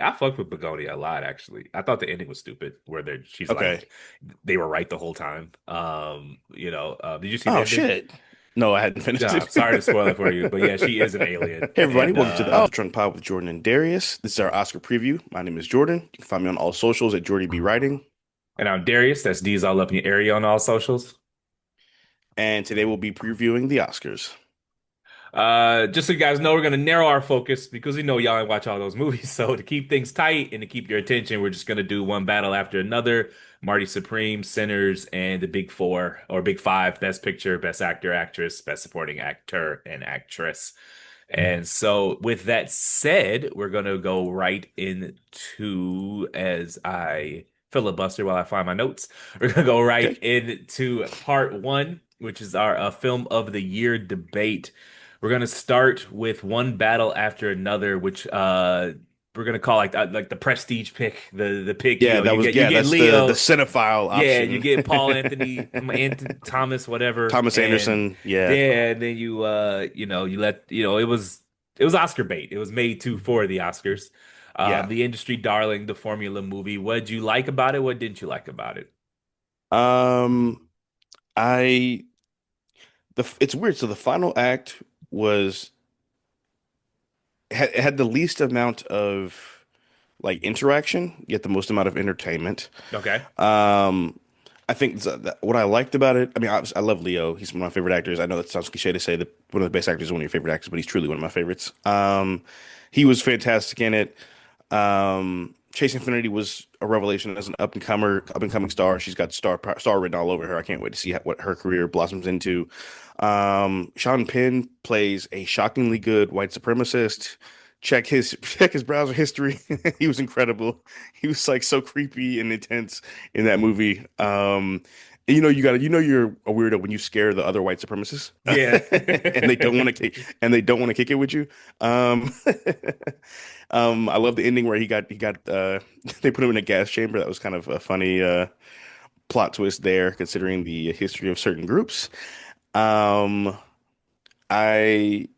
I fucked with Begonia a lot, actually. I thought the ending was stupid, where she's Okay. like, they were right the whole time. Did you see the Oh ending? shit. No, I hadn't finished Yeah, it. sorry to spoil it for you, but yeah, she is an alien, Hey everybody, and welcome to the Oscar Trunk Pod with Jordan and Darius. This is our Oscar preview. My name is Jordan. You can find me on all socials at Jordy B Writing. I'm Darius. That's D's all up in your area on all socials. And today we'll be previewing the Oscars. Just so you guys know, we're gonna narrow our focus because we know y'all ain't watch all those movies. So to keep things tight and to keep your attention, we're just gonna do one battle after another. Marty Supreme, Sinners, and the Big Four or Big Five: Best Picture, Best Actor, Actress, Best Supporting Actor, and Actress. And so, with that said, we're gonna go right into as I filibuster while I find my notes. We're gonna go right Okay. into part one, which is our film of the year debate. We're gonna start with one battle after another, which we're gonna call like the prestige pick, the pick. Yeah, that was You yeah, get that's the Leo, cinephile yeah, you option. get Paul Anthony, Thomas, whatever, Thomas and Anderson, yeah. then you let it was Oscar bait. It was made to for the Oscars. Yeah. The industry darling, the formula movie. What did you like about it? What didn't you like about it? Um I it's weird. So the final act was had the least amount of like interaction, yet the most amount of entertainment. Okay. Um, I think what I liked about it, I mean, I love Leo. He's one of my favorite actors. I know that sounds cliche to say that one of the best actors is one of your favorite actors, but he's truly one of my favorites. He was fantastic in it. Chase Infinity was a revelation as an up and coming star. She's got star written all over her. I can't wait to see what her career blossoms into. Sean Penn plays a shockingly good white supremacist. Check his browser history. He was incredible. He was like so creepy and intense in that movie. You're a weirdo when you scare the other white supremacists, Yeah. and they don't want to kick it with you. Um, I love the ending where they put him in a gas chamber. That was kind of a funny plot twist there, considering the history of certain groups. Um, I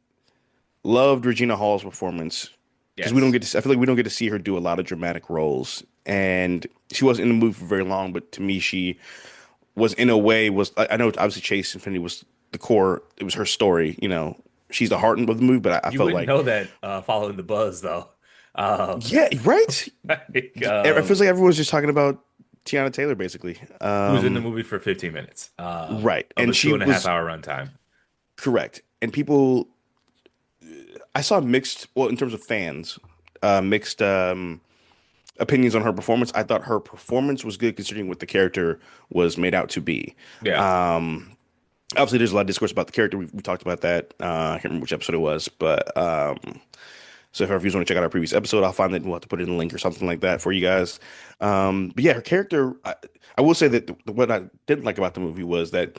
loved Regina Hall's performance because we don't Yes. get to. I feel like we don't get to see her do a lot of dramatic roles, and she wasn't in the movie for very long. But to me, she was in a way was. I know obviously Chase Infinity was the core. It was her story. She's the heart of the movie. But I You felt wouldn't like, know that following the buzz though. yeah, right. Like, It feels like everyone's just talking about Tiana Taylor, basically. she was in the movie for 15 minutes Right, of and a she two and a half was hour runtime. correct. And I saw mixed, well, in terms of fans, mixed opinions on her performance. I thought her performance was good considering what the character was made out to be. Yeah. Um, Obviously, there's a lot of discourse about the character. We talked about that. I can't remember which episode it was, but so if you want to check out our previous episode, I'll find that we'll have to put it in a link or something like that for you guys. But yeah, her character. I will say that what I didn't like about the movie was that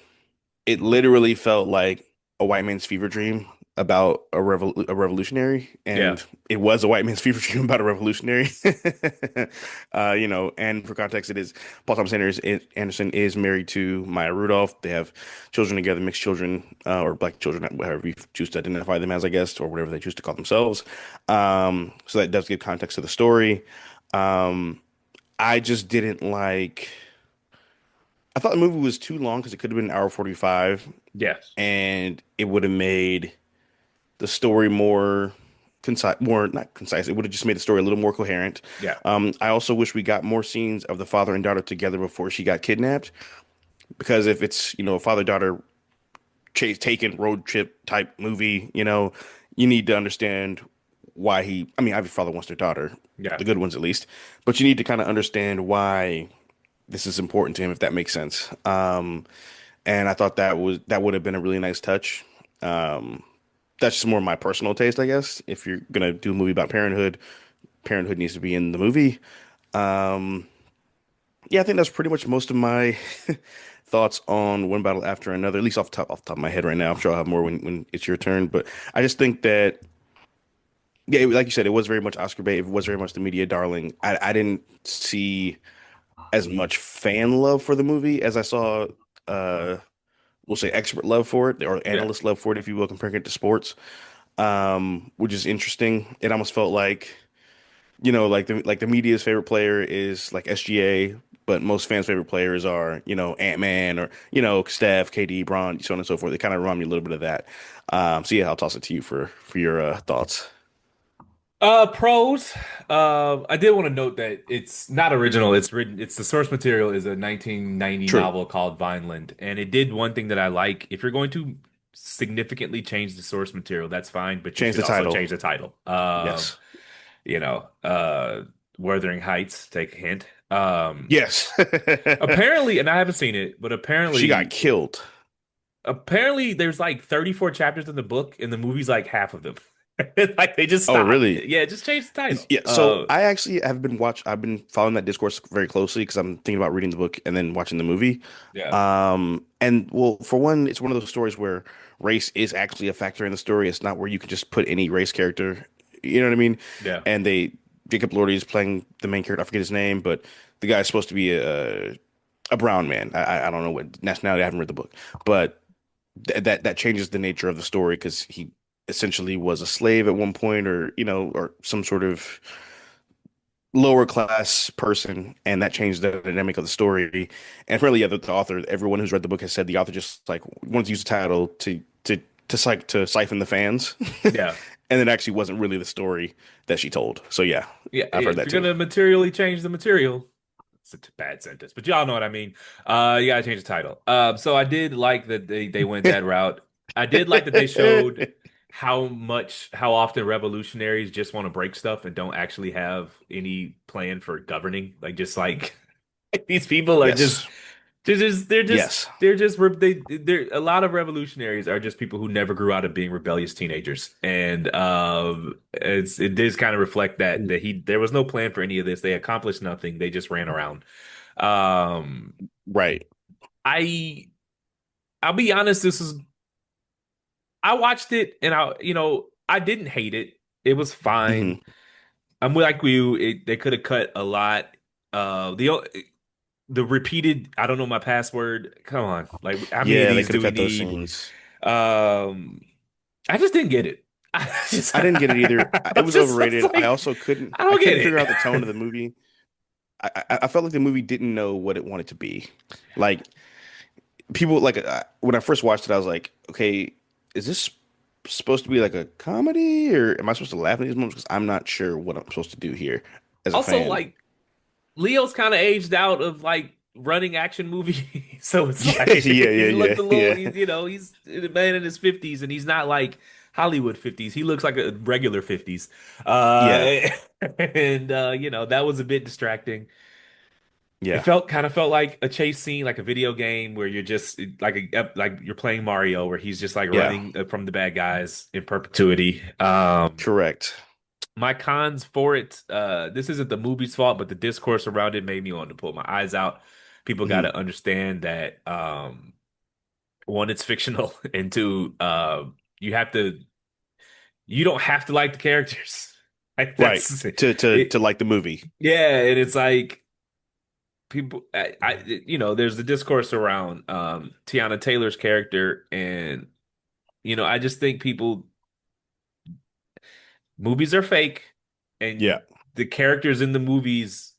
it literally felt like a white man's fever dream about a revolutionary, Yeah. and it was a white man's fever dream about a revolutionary. And for context, it is Paul Thomas Anderson is married to Maya Rudolph. They have children together, mixed children, or black children, however you choose to identify them as, I guess, or whatever they choose to call themselves. So that does give context to the story. Um, I just didn't like. I thought the movie was too long because it could have been an hour 45 Yes. and it would have made the story more concise, more not concise. It would have just made the story a little more coherent. Yeah. I also wish we got more scenes of the father and daughter together before she got kidnapped. Because if it's, a father-daughter chase taken road trip type movie, you need to understand why I mean, every father wants their daughter, Yeah. the good ones at least, but you need to kind of understand why this is important to him, if that makes sense. And I thought that would have been a really nice touch. Um, that's just more my personal taste, I guess. If you're gonna do a movie about parenthood, parenthood needs to be in the movie. Um, yeah, I think that's pretty much most of my thoughts on one battle after another. At least off the top of my head right now. I'm sure I'll have more when it's your turn. But I just think that yeah, like you said, it was very much Oscar bait. It was very much the media darling. I didn't see as much fan love for the movie as I saw. Uh, we'll say expert love for it or Yeah. analyst love for it, if you will, comparing it to sports, which is interesting. It almost felt like like the media's favorite player is like SGA, but most fans' favorite players are, Ant-Man or, Steph, KD, Bron, so on and so forth. They kind of remind me a little bit of that. So yeah, I'll toss it to you for your thoughts. Pros. I did want to note that it's not original. It's written. It's the source material is a 1990 True. novel called Vineland, and it did one thing that I like. If you're going to significantly change the source material, that's fine, but you Change should the also title. change the title. Yes. You know, Wuthering Heights. Take a hint. Yes. Apparently, and I haven't seen it, but She got apparently, killed. apparently, there's like 34 chapters in the book, and the movie's like half of them. Like they just Oh, stopped. really? Yeah, just change the title. Yeah, so I actually I've been following that discourse very closely because I'm thinking about reading the book and then watching the movie. Yeah, And well, for one, it's one of those stories where race is actually a factor in the story. It's not where you can just put any race character. You know what I mean? yeah. And Jacob Elordi is playing the main character. I forget his name, but the guy's supposed to be a brown man. I don't know what nationality. I haven't read the book, but that changes the nature of the story because he essentially was a slave at one point, or or some sort of lower class person, and that changed the dynamic of the story. And apparently, yeah, the author, everyone who's read the book has said the author just like wanted to use the title to siphon the fans, Yeah. and it actually wasn't really the story that she told. So yeah, Yeah, I've heard if that you're too. gonna materially change the material, it's a bad sentence, but y'all know what I mean. You gotta change the title. So I did like that they went that route. I did like that they showed how often revolutionaries just want to break stuff and don't actually have any plan for governing. Like just like these people are just Yes, they're just they're just yes, they're just they're a lot of revolutionaries are just people who never grew out of being rebellious teenagers, and it does kind of reflect that there was no plan for any of this. They accomplished nothing. They just ran around. Um, right. I I'll be honest. I watched it and I didn't hate it. It was fine. Hmm. I'm like you. They could have cut a lot. The repeated, I don't know my password. Come on. Like, how many of Yeah, they these could do have we cut those need? scenes. Um, I just didn't get it. I didn't get it either. It was I was overrated. like, I I don't get couldn't figure out the tone it. of the movie. I felt like the movie didn't know what it wanted to be. Like people, like when I first watched it, I was like, okay, is this supposed to be like a comedy, or am I supposed to laugh at these moments? Because I'm not sure what I'm supposed to do here as a Also, fan. like, Leo's kind of aged out of like running action movie. So it's Yeah, like yeah, yeah, he yeah, looked a little, yeah, he's a man in his 50s and he's not like Hollywood 50s. He looks like a regular 50s. yeah, Uh, and that was a bit distracting. It yeah, kind of felt like a chase scene, like a video game where you're just like you're playing Mario, where he's just like yeah. running from the bad guys in perpetuity. Correct. My cons for it, this isn't the movie's fault, but the discourse around it made me want to pull my eyes out. People got Hmm. to understand that one, it's fictional, and two, you have to you don't have to like the characters. Like Right. that's To it. like the movie. Yeah, and it's like people there's the discourse around Tiana Taylor's character, and I just think people movies are fake, and Yeah, the characters in the movies,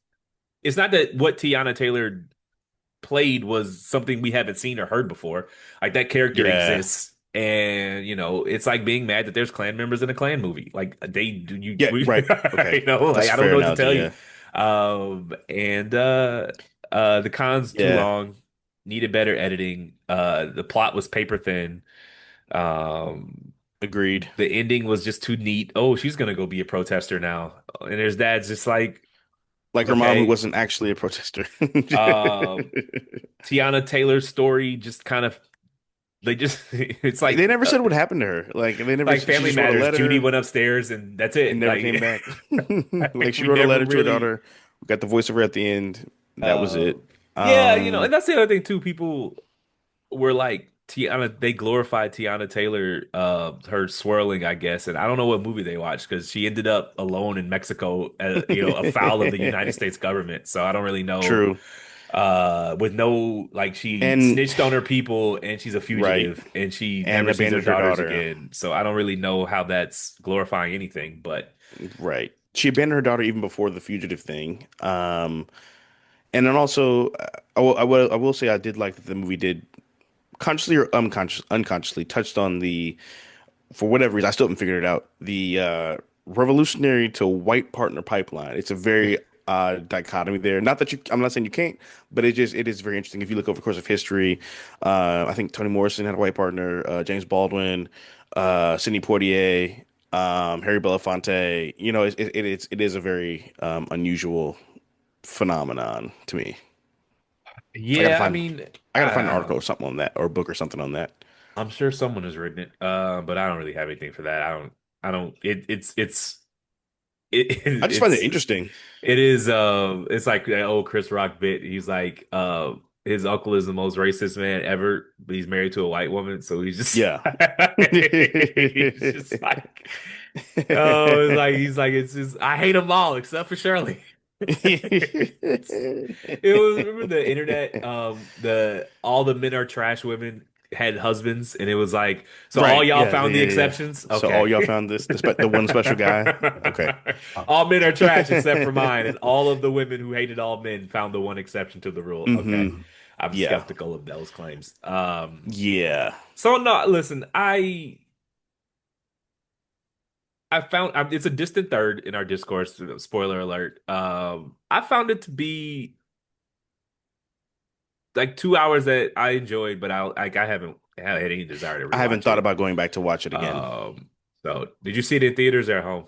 it's not that what Tiana Taylor played was something we haven't seen or heard before. Like that character yeah, exists, and it's like being mad that there's Klan members in a Klan movie. Like they do you yeah. we, Right. Okay, like that's I a don't fair know what to analogy. tell you. Yeah, And the cons too yeah. long, needed better editing. The plot was paper thin. Um, Agreed. the ending was just too neat. Oh, she's gonna go be a protester now, and there's dad's just like, Like her mom, who okay. wasn't actually a protester. Um, Tiana Taylor's story just kind of they just it's They never said what happened to her. like She Family just wrote a Matters. Judy letter went upstairs and that's and it. never came back. Like she We wrote a never letter to her really daughter. We got the voiceover at the end. That was uh it. yeah, and Um, that's the other thing too. People were like Tiana, they glorified Tiana Taylor, her swirling, I guess, and I don't know what movie they watched because she ended up alone in Mexico, afoul of the United States government. So I don't really know. true. With no, like, she And snitched on her people and she's a right. fugitive and she And never sees her abandoned her daughters daughter. again. So I don't really know how that's glorifying anything, but Right. she abandoned her daughter even before the fugitive thing. And then also, I will say I did like that the movie did consciously or unconsciously touched on the, for whatever reason, I still haven't figured it out, the revolutionary to white partner pipeline. It's a very dichotomy there. Not that I'm not saying you can't, but it is very interesting. If you look over the course of history, I think Toni Morrison had a white partner, James Baldwin, Sidney Poitier, Harry Belafonte. You know, it is a very unusual phenomenon to me. I gotta Yeah, I find mean, I gotta find an article or something on that, or a book or something on that. I'm sure someone has written it, but I don't really have anything for that. I don't. I just find it It's interesting. it is it's like that old Chris Rock bit. He's like his uncle is the most racist man ever, but he's married to a white woman, so he's just Yeah. he's just like oh, it's like he's like it's just I hate them all except for Shirley. It was remember the internet, the all the men are trash women had husbands, and it was like, so all Right. y'all Yeah. Yeah. found the Yeah. Yeah. exceptions? So all Okay. y'all found the one special guy. Okay. All men are trash except for mine, and all of the women who hated all men found the one exception to the rule. Okay. Hmm. I'm Yeah. skeptical of those claims. Yeah. So no, listen, I found it's a distant third in our discourse. Spoiler alert. I found it to be like 2 hours that I enjoyed, but I haven't had any desire to I haven't rewatch thought it. about going back to watch it again. So did you see it in theaters or at home?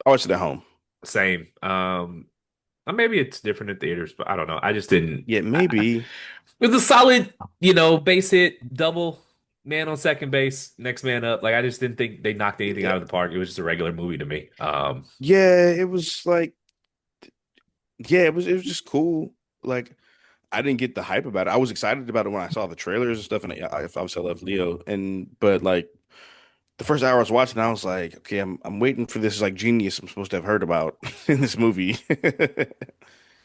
I watched it at home. Same. Or maybe it's different in theaters, but I don't know. I just didn't. Yeah, maybe. It was a solid, base hit, double, man on second base, next man up. Like I just didn't think they knocked anything Yeah. out of the park. It was just a regular movie to me. Yeah, it was like, yeah, it was just cool. Like, I didn't get the hype about it. I was excited about it when I saw the trailers and stuff, and obviously I love Leo. But like the first hour I was watching, I was like, okay, I'm waiting for this like genius I'm supposed to have heard about in this movie, and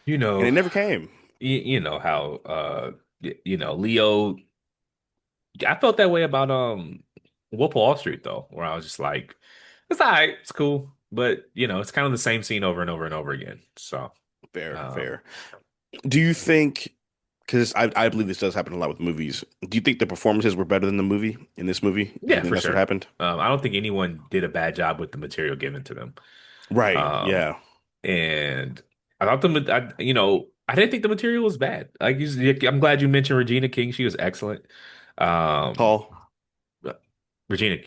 You it know, never came. you know how Leo. I felt that way about Wolf of Wall Street though, where I was just like, it's all right, it's cool, but it's kind of the same scene over and over and over again. So, Fair, um, fair. Do you think? Because I believe this does happen a lot with movies. Do you think the performances were better than the movie in this movie? Do you yeah, think for that's what sure. happened? I don't think anyone did a bad job with the material given to them. Right. Um, Yeah. and I thought I didn't think the material was bad. I'm glad you mentioned Regina King. She was excellent. Um, Hall. Regina,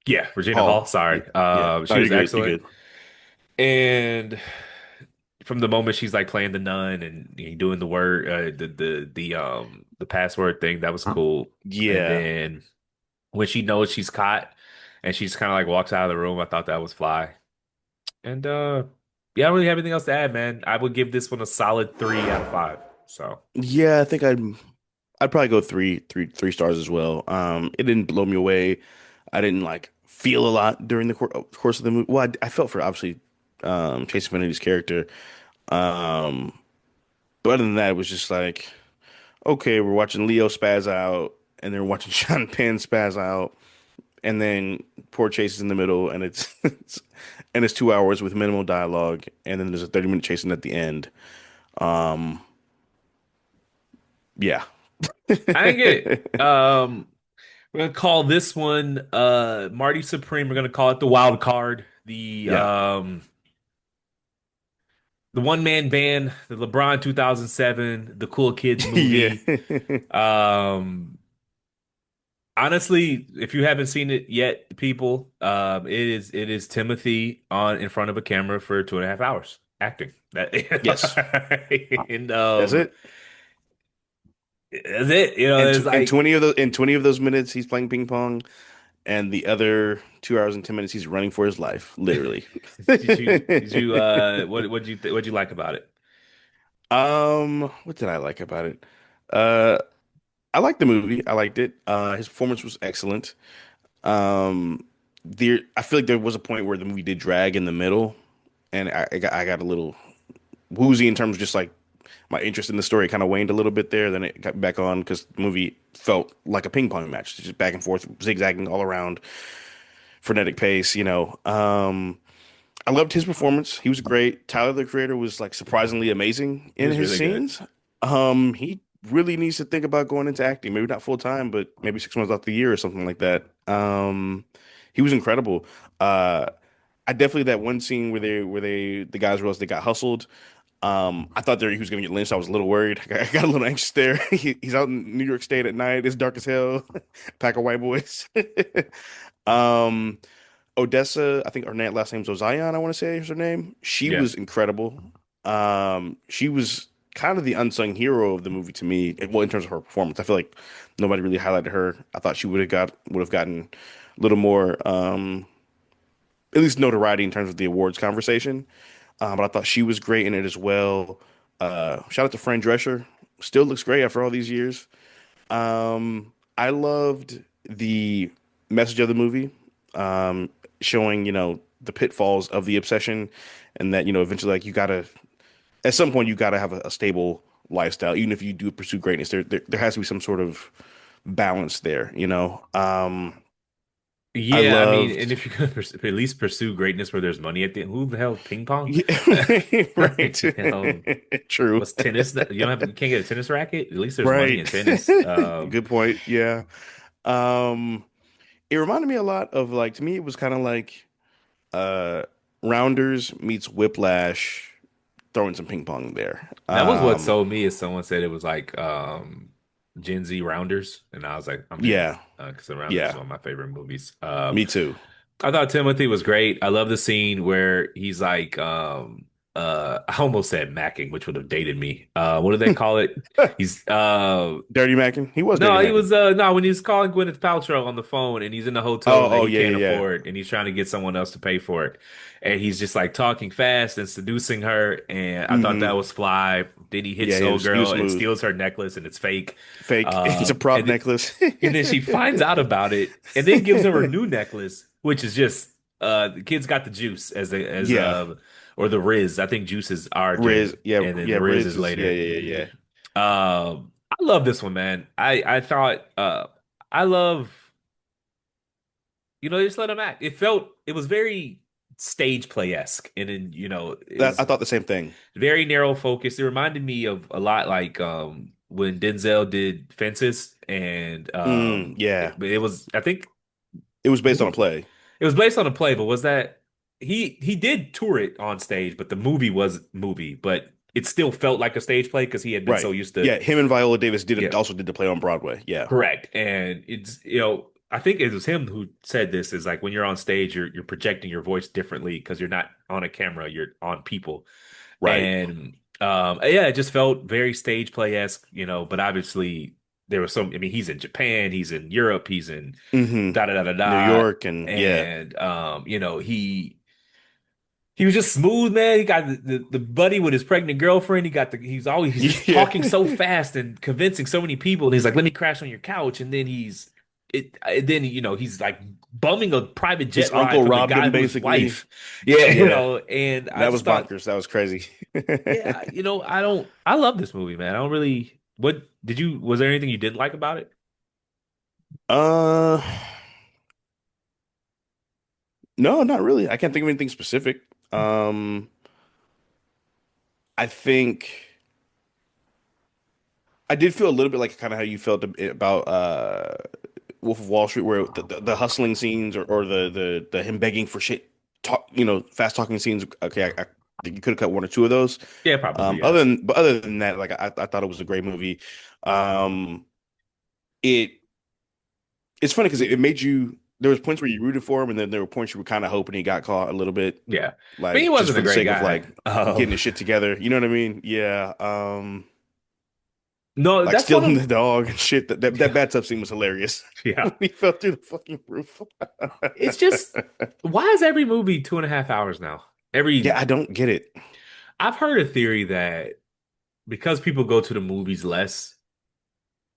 yeah, Regina Hall. Hall. Sorry. Yeah. No, She you're was good. You're excellent. good. And from the moment she's like playing the nun and doing the word, the password thing, that was cool. And Yeah. then when she knows she's caught and she's kind of like walks out of the room, I thought that was fly. And yeah, I don't really have anything else to add, man. I would give this one a solid 3 out of 5. So Yeah. I think I'd probably go three stars as well. It didn't blow me away. I didn't like feel a lot during the course of the movie. Well, I felt for obviously Chase Affinity's character. Um, but other than that, it was just like, okay, we're watching Leo spaz out, and then we're watching Sean Penn spaz out, and then poor Chase is in the middle, and it's 2 hours with minimal dialogue, and then there's a 30-minute chasing at the end. Um, yeah. I didn't get it. We're gonna call this one Marty Supreme. We're gonna call it the wild card. Yeah. The one man band, the LeBron 2007, the Cool Kids Yeah. movie. Um, Honestly, if you haven't seen it yet, people, it is Timothy on in front of a camera for 2.5 hours acting. That Yes. and That's it. that's it. And There's like, 20 of those minutes he's playing ping pong, and the other 2 hours and 10 minutes he's running for his life, literally. did you what'd you like about it? What did I like about it? Uh, I liked the movie. I liked it. His performance was excellent. I feel like there was a point where the movie did drag in the middle, and I got a little woozy in terms of just like my interest in the story kind of waned a little bit there. Then it got back on because the movie felt like a ping pong match, just back and forth, zigzagging all around, frenetic pace. I loved his performance. He was great. Tyler, the creator, was like surprisingly amazing He in was his really good. scenes. He really needs to think about going into acting. Maybe not full time, but maybe 6 months out the year or something like that. He was incredible. Uh, I definitely that one scene where the guys realized they got hustled. I thought he was gonna get lynched. I was a little worried. I got a little anxious there. He's out in New York State at night. It's dark as hell. Pack of white boys. Um, Odessa, I think her last name's Ozion, I want to say is her name. She Yeah. was incredible. She was kind of the unsung hero of the movie to me. Well, in terms of her performance, I feel like nobody really highlighted her. I thought she would have gotten a little more, at least notoriety in terms of the awards conversation. But I thought she was great in it as well. Shout out to Fran Drescher. Still looks great after all these years. I loved the message of the movie, showing, the pitfalls of the obsession and that, eventually like at some point you gotta have a stable lifestyle, even if you do pursue greatness. There has to be some sort of balance there. I Yeah, I mean, and loved if you're gonna at least pursue greatness where there's money at the end, who the hell ping pong? yeah, right. True. What's tennis? You can't get a tennis racket. At least there's money Right. in tennis. Good point. Yeah. Um, it reminded me a lot of like to me it was kind of like uh Rounders meets Whiplash throwing some ping pong there. That was what sold me. Is someone said it was like Gen Z Rounders, and I was like, I'm in Yeah. because the Rounders is Yeah. one of my favorite movies. Me too. I thought Timothy was great. I love the scene where he's like, I almost said macking, which would have dated me. What do they call it? He's Dirty Mackin. He was Dirty no, he Mackin. was no when he's calling Gwyneth Paltrow on the phone and he's in a hotel room that Oh, he yeah, can't yeah, yeah. afford and he's trying to get someone else to pay for it. And he's just like talking fast and seducing her. And I thought that Hmm. was fly. Then he Yeah, hits the old he was girl and smooth. steals her necklace and it's fake. Fake. It's a prop And necklace. and then she finds out about it and then gives him her new necklace, which is just the kid's got the juice Yeah. or the Riz. I think juice is Riz. RJ Yeah, and then yeah, Riz Riz is is later. yeah. I love this one, man. I thought I love just let him act. It was very stage play-esque and then it That I was thought the same thing. very narrow focus. It reminded me of a lot like when Denzel did Fences and Yeah. it was I think It was based on a who play. it was based on a play, but was that he did tour it on stage, but the movie was movie, but it still felt like a stage play because he had been so Right. used to Yeah, him and Viola Davis yeah, also did the play on Broadway. Yeah. correct. And it's I think it was him who said this is like when you're on stage, you're projecting your voice differently because you're not on a camera, you're on people. Right. And yeah, it just felt very stage play-esque, but obviously there was some I mean, he's in Japan, he's in Europe, he's in Hmm. da da da da New da. York and yeah. And he was just smooth, man. He got the buddy with his pregnant girlfriend. He's just Yeah. talking so fast and convincing so many people. And he's like, "Let me crash on your couch." And then he's like bumming a private His jet ride uncle from the robbed guy him whose basically. wife. Yeah, Yeah. and I That was just thought, bonkers. That was crazy. yeah, I love this movie, man. I don't really was there anything you didn't like about it? Uh no, not really. I can't think of anything specific. I think I did feel a little bit like kind of how you felt about Wolf of Wall Street, where the hustling scenes or the him begging for shit, fast talking scenes. Okay, I think you could have cut one or two of those. Yeah, probably, yes. Other than that, like I thought it was a great movie. Um, it it's funny because it made you. There was points where you rooted for him, and then there were points you were kind of hoping he got caught a little bit, Yeah. I mean, he like just wasn't for a the great sake of guy. like getting his shit together. You know what I mean? Yeah. No, Like that's one stealing of the dog and shit. That yeah, bathtub scene was hilarious. yeah. When he fell through the fucking roof. It's just why is every movie 2.5 hours now? Yeah, Every I don't get it. I've heard a theory that because people go to the movies less,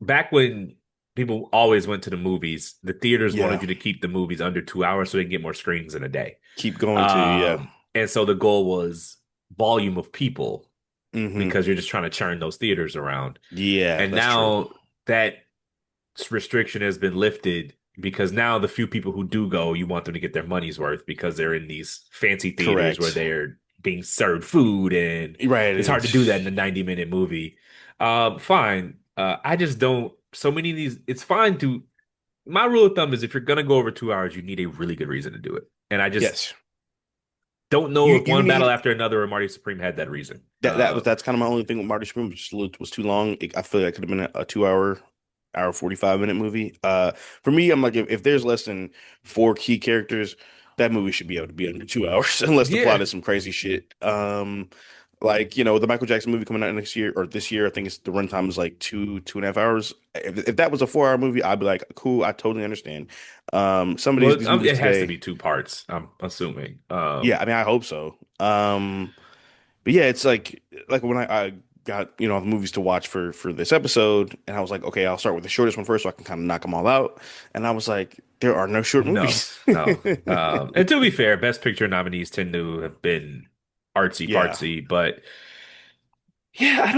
back when people always went to the movies, the theaters wanted Yeah, you to keep the movies under 2 hours so they can get more screenings in a day. keep going to yeah. And so the goal was volume of people Hmm. because you're just trying to churn those theaters around. Yeah, And that's true. now that restriction has been lifted, because now the few people who do go, you want them to get their money's worth because they're in these fancy theaters where Correct. they're being served food, and Right. it's hard to do that in a 90-minute movie. Fine. I just don't. So many of these, it's fine to. My rule of thumb is if you're gonna go over 2 hours, you need a really good reason to do it. And I just Yes. don't know You if you one battle need after another or Marty Supreme had that reason. that's kind of my only thing with Marty Supreme, was too long. I feel like it could have been a 2 hour, hour 45 minute movie. For me, I'm like if there's less than four key characters, that movie should be able to be under 2 hours, unless the Yeah. plot is some crazy shit. Like the Michael Jackson movie coming out next year or this year, I think it's the runtime is like 2.5 hours. If that was a 4 hour movie, I'd be like, cool, I totally understand. Some of Well, these movies it has to today, be two parts, I'm assuming. yeah, I mean, I hope so. But yeah, it's like when I got the movies to watch for this episode, and I was like, okay, I'll start with the shortest one first, so I can kind of knock them all out. And I was like, there are no short No, movies. no. And to be fair, Best Picture nominees tend to have been artsy Yeah, fartsy, but yeah,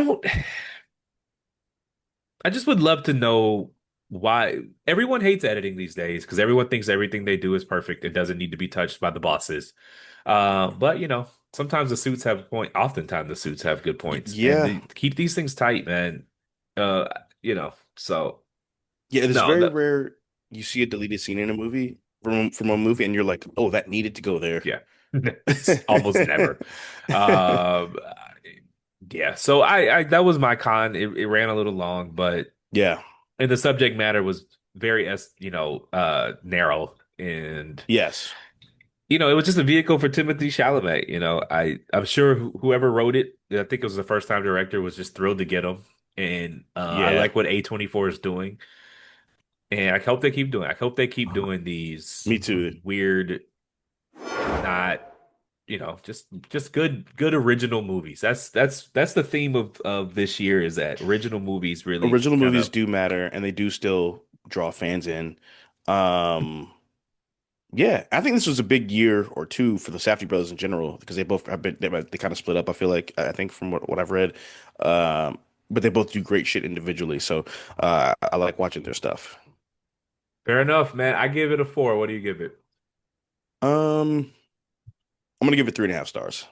I just would love to know why everyone hates editing these days because everyone thinks everything they do is perfect and doesn't need to be touched by the bosses. But sometimes the suits have a point. Oftentimes the suits have good points, and yeah, keep these things tight, man. Uh, so yeah. It is no, very no, rare you see a deleted scene in a movie from a movie, and you're like, oh, that needed to go there. yeah, it's almost never. Um, yeah, so I that was my con. It ran a little long, but Yeah. and the subject matter was very narrow, and Yes. it was just a vehicle for Timothy Chalamet. I'm sure whoever wrote it, I think it was the first time director, was just thrilled to get him, and I Yeah. like what A24 is doing, and I hope they keep doing. I hope they keep doing these Me too. weird, not just good original movies. That's the theme of this year, is that original movies really Original kind movies of. do matter, and they do still draw fans in. Um, Yeah, I think this was a big year or two for the Safdie brothers in general because they both have been they kind of split up. I feel like I think from what I've read, but they both do great shit individually. So I like watching their stuff. Fair enough, man. I give it a 4. What do you give it? I'm gonna give it 3.5 stars.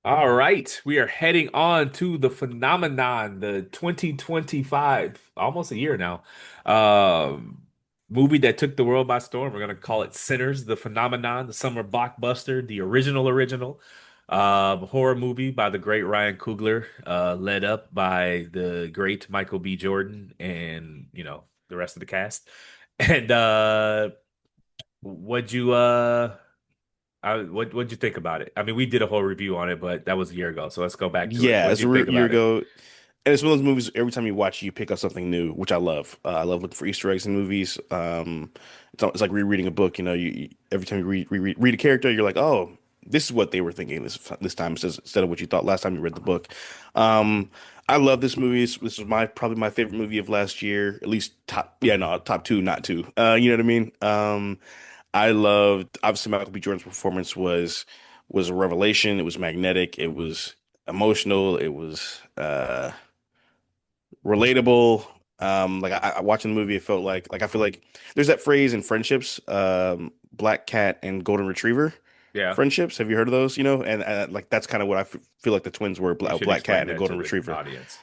All right, we are heading on to the phenomenon, the 2025, almost a year now, um, movie that took the world by storm. We're gonna call it Sinners, the phenomenon, the summer blockbuster, the original, horror movie by the great Ryan Coogler, led up by the great Michael B. Jordan, and the rest of the cast. And what'd you what'd you think about it? I mean, we did a whole review on it, but that was a year ago. So let's go back to it. Yeah, What'd it's you a think year about it? ago, and it's one of those movies. Every time you watch, you pick up something new, which I love. I love looking for Easter eggs in movies. It's like rereading a book. Every time you read a character, you're like, oh, this is what they were thinking this time instead of what you thought last time you read the book. Um, I love this movie. This was probably my favorite movie of last year, at least top. Yeah, no, top two, not two. You know what I mean? I loved obviously Michael B. Jordan's performance was a revelation. It was magnetic. It was emotional. It was relatable. Like I watching the movie, it felt like I feel like there's that phrase in friendships, black cat and golden retriever Yeah, friendships. Have you heard of those? And like that's kind of what feel like the twins were, you should black cat explain and a that to golden the retriever. audience.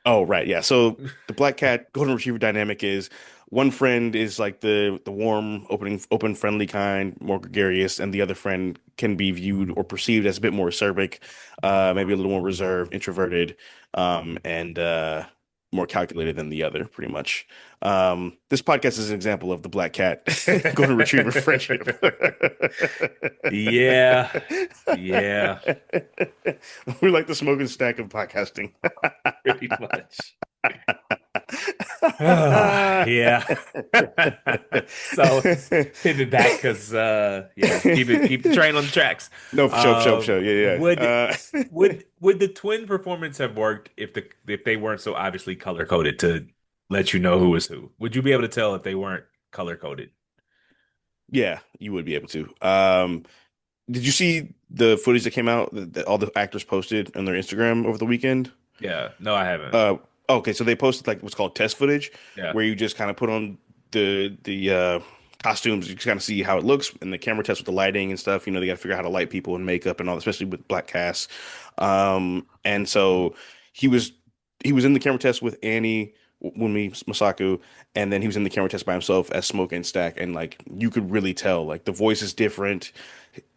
Oh, right. Yeah. So the black cat golden retriever dynamic is one friend is like the warm, open, friendly kind, more gregarious, and the other friend can be viewed or perceived as a bit more acerbic, maybe a little more reserved, introverted, and more calculated than the other, pretty much. This podcast is an example of the black cat golden retriever friendship. Yeah, yeah, We're like the smoking stack of podcasting. pretty much. Yeah. So pivot back because keep the train on the tracks. No, for sure, for sure, for sure. Yeah, Would yeah. would the twin performance have worked if they weren't so obviously color coded to let you know who was who? Would you be able to tell if they weren't color coded? Yeah, you would be able to. Did you see the footage that came out that all the actors posted on their Instagram over the weekend? Yeah, no, I haven't. Uh, okay, so they posted like what's called test footage, Yeah, where you just kind of put on the costumes, you kind of see how it looks and the camera test with the lighting and stuff. You know, they got to figure out how to light people and makeup and all, especially with black casts. And so he was he was in the camera test with Annie Wunmi Masaku, and then he was in the camera test by himself as Smoke and Stack, and like you could really tell, like the voice is different.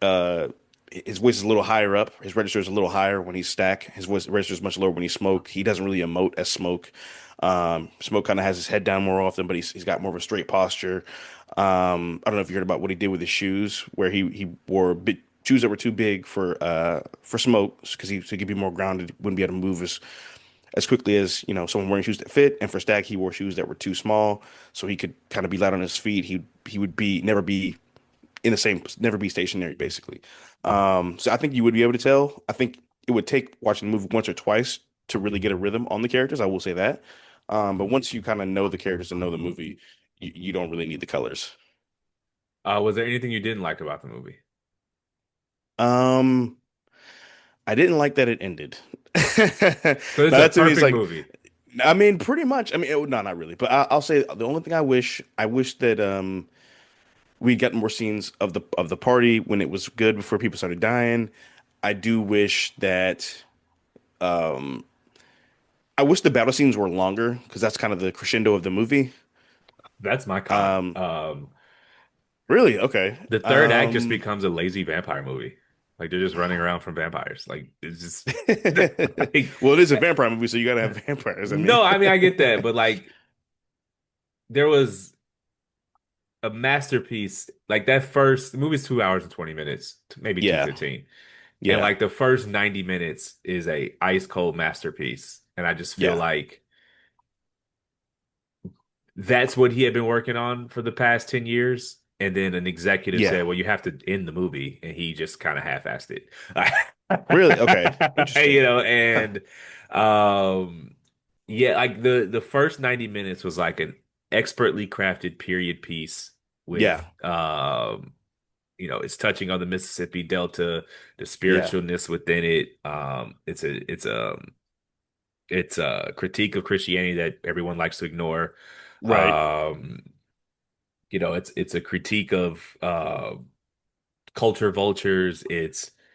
Uh, his voice is a little higher up. His register is a little higher when he's Stack. His voice register is much lower when he's Smoke. He doesn't really emote as Smoke. Smoke kind of has his head down more often, but he's got more of a straight posture. I don't know if you heard about what he did with his shoes, where he wore shoes that were too big for Smoke because so he could be more grounded, wouldn't be able to move as quickly as someone wearing shoes that fit. And for Stack, he wore shoes that were too small, so he could kind of be light on his feet. He would be never be in the same, never be stationary, basically. So I think you would be able to tell. I think it would take watching the movie once or twice to really get a rhythm on the characters. I will say that. But once you kind of know the characters and know the movie, you don't really need the colors. Was there anything you didn't like about the movie? Um, I didn't like that it ended. So Now it's a that to me is perfect like, movie. I mean, pretty much. I mean, no, not really. But I'll say the only thing I wish that we got more scenes of the party when it was good before people started dying. I do wish that um I wish the battle scenes were longer because that's kind of the crescendo of the movie. That's my con. Um, really? Okay. The third act just becomes a lazy vampire movie. Like they're just running around from vampires. Like it's just like Well, it is a vampire movie, so you gotta have vampires. I mean, no, I mean I get that, but like there was a masterpiece. Like that first the movie's 2 hours and 20 minutes, maybe yeah, 2:15. And yeah, like the first 90 minutes is a ice cold masterpiece. And I just feel yeah, like that's what he had been working on for the past 10 years. And then an executive yeah. said, well, you have to end the movie. And he just kind of half-assed it. Really? Okay. You Interesting. know, and um yeah, like the first 90 minutes was like an expertly crafted period piece with Yeah, it's touching on the Mississippi Delta, the yeah. spiritualness within it. It's a critique of Christianity that everyone likes to ignore. Right. Um, it's a critique of culture vultures.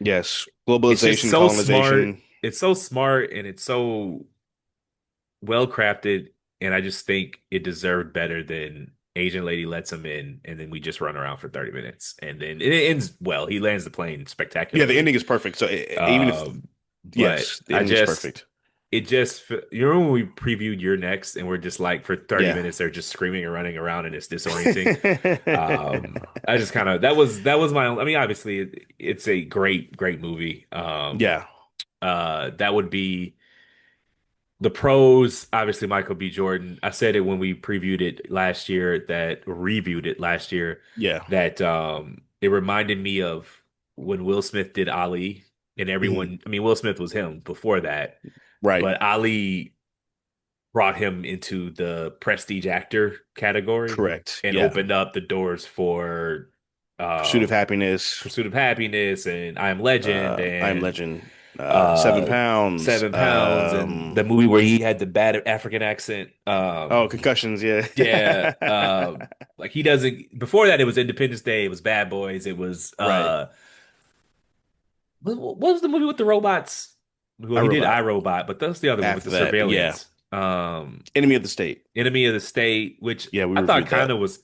Yes. It's just Globalization, so smart. colonization. It's so smart and it's so well crafted. And I just think it deserved better than Asian lady lets him in, and then we just run around for 30 minutes. And then it ends well. He lands the plane Yeah, the spectacularly. ending is perfect. So even if Um, but yes, the I ending is just perfect. it just you remember when we previewed your next and we're just like for 30 Yeah. minutes they're just screaming and running around and it's disorienting. I just kind of that was my I mean obviously it's a great movie. Yeah. That would be the pros, obviously Michael B. Jordan. I said it when we previewed it last year that reviewed it last year Yeah. that it reminded me of when Will Smith did Ali and Mhm. everyone I mean Will Smith was him before that, Right. but Ali brought him into the prestige actor category Correct. and Yeah. opened up the doors for Pursuit of um Happiness, Pursuit of Happiness and I Am Legend I Am and Legend, Seven uh Pounds, 7 Pounds and the movie where he had the bad African accent. oh, Concussions, yeah. Yeah, like he doesn't before that it was Independence Day, it was Bad Boys, it was Right. what was the movie with the robots? Well, I he did Robot. iRobot, but that's the other one with After the that, yeah. surveillance. Enemy of the State. Enemy of the State, which Yeah, we I thought reviewed kind that. of was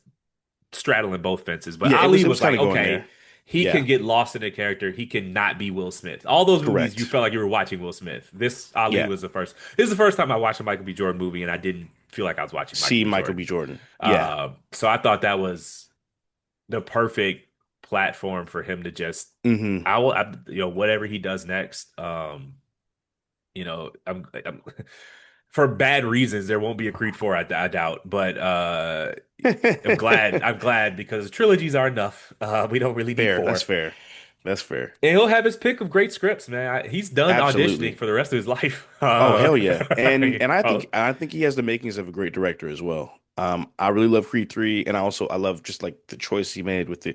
straddling both fences, but Yeah, Ali it was was kind like, of going there. okay, he Yeah. can get lost in a character. He cannot be Will Smith. All those movies, you Correct. felt like you were watching Will Smith. This Ali Yeah. was the first. This is the first time I watched a Michael B. Jordan movie, and I didn't feel like I was watching Michael See B. Michael B. Jordan. Jordan. Yeah. So I thought that was the perfect platform for him to just, Hmm. whatever he does next. I'm for bad reasons there won't be a Creed 4, I doubt, but I'm glad because trilogies are enough. We don't really need Fair. That's four. fair. That's fair. And he'll have his pick of great scripts, man. He's done auditioning Absolutely. for the rest of his life. Oh, hell yeah. And You and I think know? I think he has the makings of a great director as well. I really love Creed 3, and I love just like the choice he made with the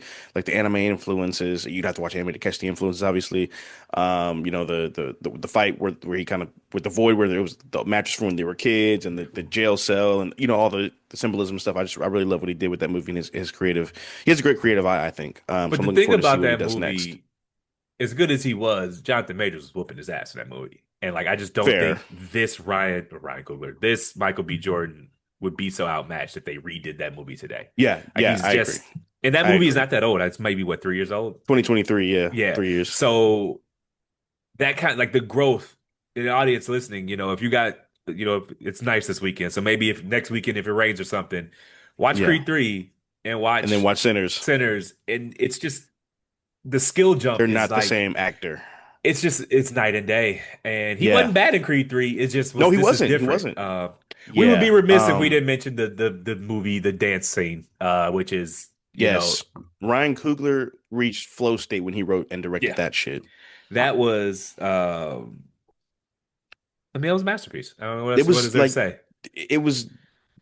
anime influences. You'd have to watch anime to catch the influences, obviously. The fight where he kind of with the void where there was the mattress from when they were kids and the jail cell and all the symbolism stuff. I really love what he did with that movie and his creative. He has a great creative eye, I think. But So I'm the looking thing forward to see about what he that does next. movie, as good as he was, Jonathan Majors was whooping his ass in that movie. And like I just don't Fair. think this Ryan Coogler, this Michael B. Jordan would be so outmatched if they redid that movie today. Yeah, Like yeah, he's I agree. just and that I movie is agree. not that old. It's maybe what, 3 years old? 2023, yeah, Yeah. 3 years. So that kind like the growth in the audience listening, if you got if it's nice this weekend. So maybe if next weekend if it rains or something, watch Yeah, Creed 3 and and then watch watch Sinners. Sinners. And it's just the skill They're jump is not the like same actor. it's night and day. And he Yeah. wasn't bad in Creed 3. It just No, was he this is wasn't. He different. wasn't. We would be Yeah. remiss if we didn't mention the movie, the dance scene, which is, Yes. Ryan Coogler reached flow state when he wrote and directed yeah, that shit. that was I mean, it was a masterpiece. I don't know It what is was there to like say. it was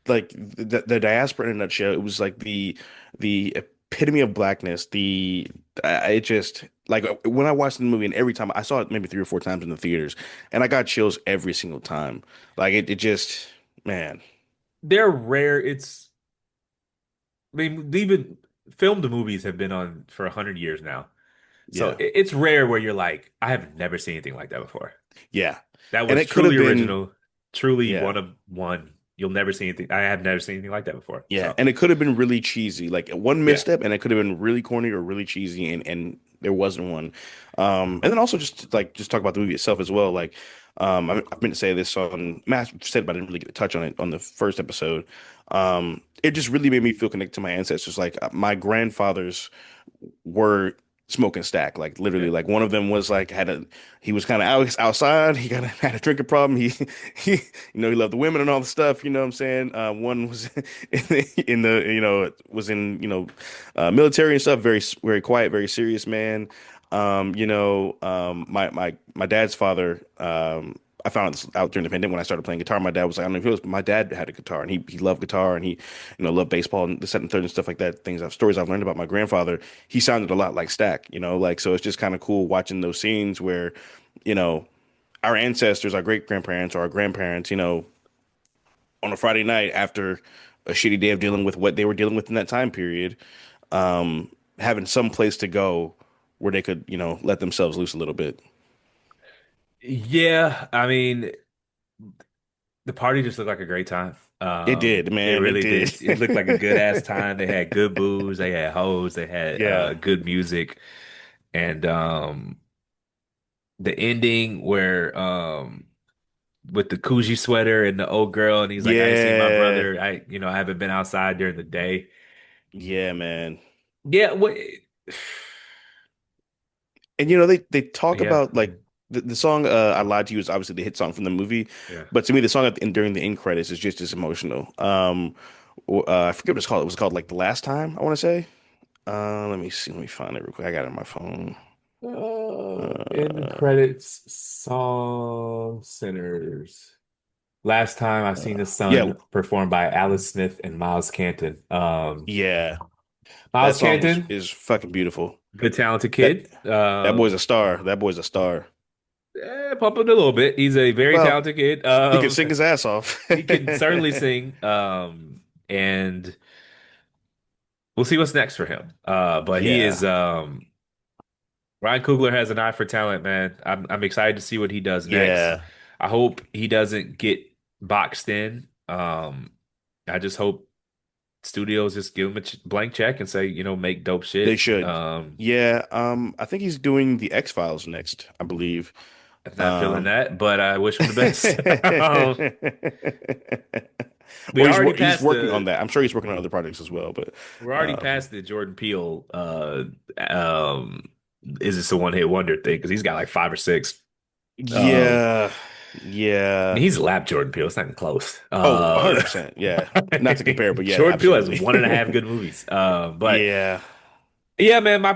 like the diaspora in a nutshell. It was like the epitome of blackness. The I it just like when I watched the movie and every time I saw it maybe 3 or 4 times in the theaters and I got chills every single time. Like it just man. They're rare. I mean, even filmed movies have been on for 100 years now. So Yeah. it's rare where you're like, I have never seen anything like that before. Yeah. That And was it could have truly been original, truly yeah. one of one. You'll never see anything. I have never seen anything like that before. Yeah, So and it could have been really cheesy. Like one yeah. misstep, and it could have been really corny or really cheesy, and there wasn't one. And then also just talk about the movie itself as well. Like, I've meant to say this on Matt said, but I didn't really get to touch on it on the first episode. It just really made me feel connected to my ancestors. Like my grandfathers were smoking stack. Like literally, Yeah. like one of them was like he was kind of outside. He kind of had a drinking problem. He he loved the women and all the stuff. You know what I'm saying? One was in the was in military and stuff. Very quiet, very serious man. My dad's father. I found this out during the pandemic when I started playing guitar. My dad was like, I don't know if it was, but my dad had a guitar and he loved guitar and he, loved baseball and this, that, and third and stuff like that. Stories I've learned about my grandfather. He sounded a lot like Stack, like, so it's just kind of cool watching those scenes where, you know, our ancestors, our great grandparents or our grandparents, on a Friday night after a shitty day of dealing with what they were dealing with in that time period, having some place to go where they could, let themselves loose a little bit. Yeah. I mean, the party just looked like a great time. It did, It man. It really did. did. It looked like a good ass time. They had good booze, they had hoes, they had Yeah. good music. And the ending where with the Coogee sweater and the old girl, and he's like, I ain't seen my Yeah. brother. I haven't been outside during the day. Yeah, man. Yeah, what And they talk yeah, about like the song "I Lied to You" is obviously the hit song from the movie, yeah. but to me the song during the end credits is just as emotional. I forget what it's called. It was called like "The Last Time," I want to say. Let me see. Let me find it real quick. I got it on my phone. In the Uh, credits, song centers. Last time I seen the yeah, sun performed by Alice Smith and Miles Canton. yeah. That Miles song is Canton, is fucking beautiful. good talented That kid. that boy's a star. That boy's a star. Pump it a little bit. He's a very Well, talented kid. he can sing his ass off. He can certainly sing. And we'll see what's next for him. But he is Yeah, Ryan Coogler has an eye for talent, man. I'm excited to see what he does next. yeah. I hope he doesn't get boxed in. I just hope studios just give him a blank check and say, make dope They shit. should. Yeah, I think he's doing the X-Files next, I believe. I'm not feeling Um that, but I wish him the best. We Or already he's passed working on the that. I'm sure he's working on other projects as well, but we're already um past the Jordan Peele um is this a one hit wonder thing because he's got like five or six. Um yeah. I mean, Yeah. he's lapped Jordan Peele. It's not even close. Oh, 100%. Yeah. Not to compare, but yeah, Jordan Peele has absolutely. one and a half good movies. But Yeah. yeah, man, the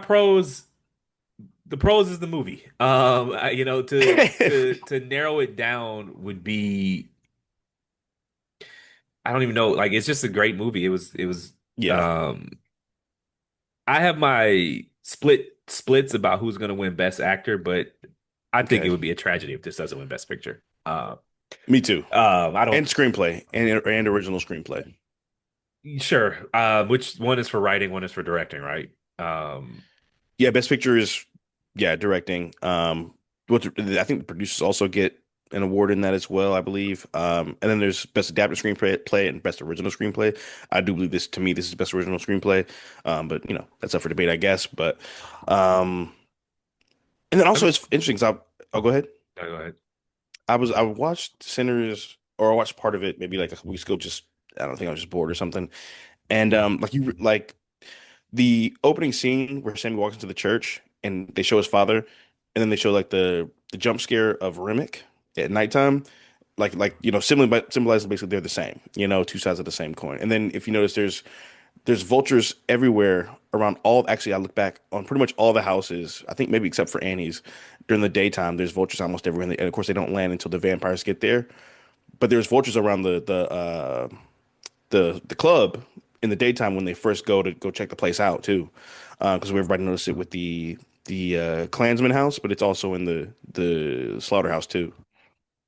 pros is the movie. To narrow it down would be I don't even know. Like, it's just a great movie. It was. Yeah. Um, I have my splits about who's going to win Best Actor, but I think it Okay. would be a tragedy if this doesn't win Best Picture. Me too. I don't. And screenplay and original screenplay. Sure. Which one is for writing? One is for directing, right? Um, Yeah, Best Picture is yeah, directing. I think the producers also get an award in that as well, I believe. And then there's Best Adapted Screenplay and Best Original Screenplay. I do believe this to me this is Best Original Screenplay. But you know, that's up for debate, I guess. But um and then let also me, it's interesting 'cause I'll go ahead. no, go ahead. I watched Sinners or I watched part of it maybe like a couple weeks ago, just I don't think I was just bored or something. And like the opening scene where Sammy walks into the church and they show his father, and then they show like the jump scare of Remick at nighttime, like you know, symbolizing basically they're the same, you know, two sides of the same coin. And then if you notice, there's vultures everywhere around all. Actually, I look back on pretty much all the houses. I think maybe except for Annie's. During the daytime, there's vultures almost everywhere, and of course they don't land until the vampires get there. But there's vultures around the club in the daytime when they first go to go check the place out too, because everybody noticed it with the Klansman house, but it's also in the slaughterhouse too.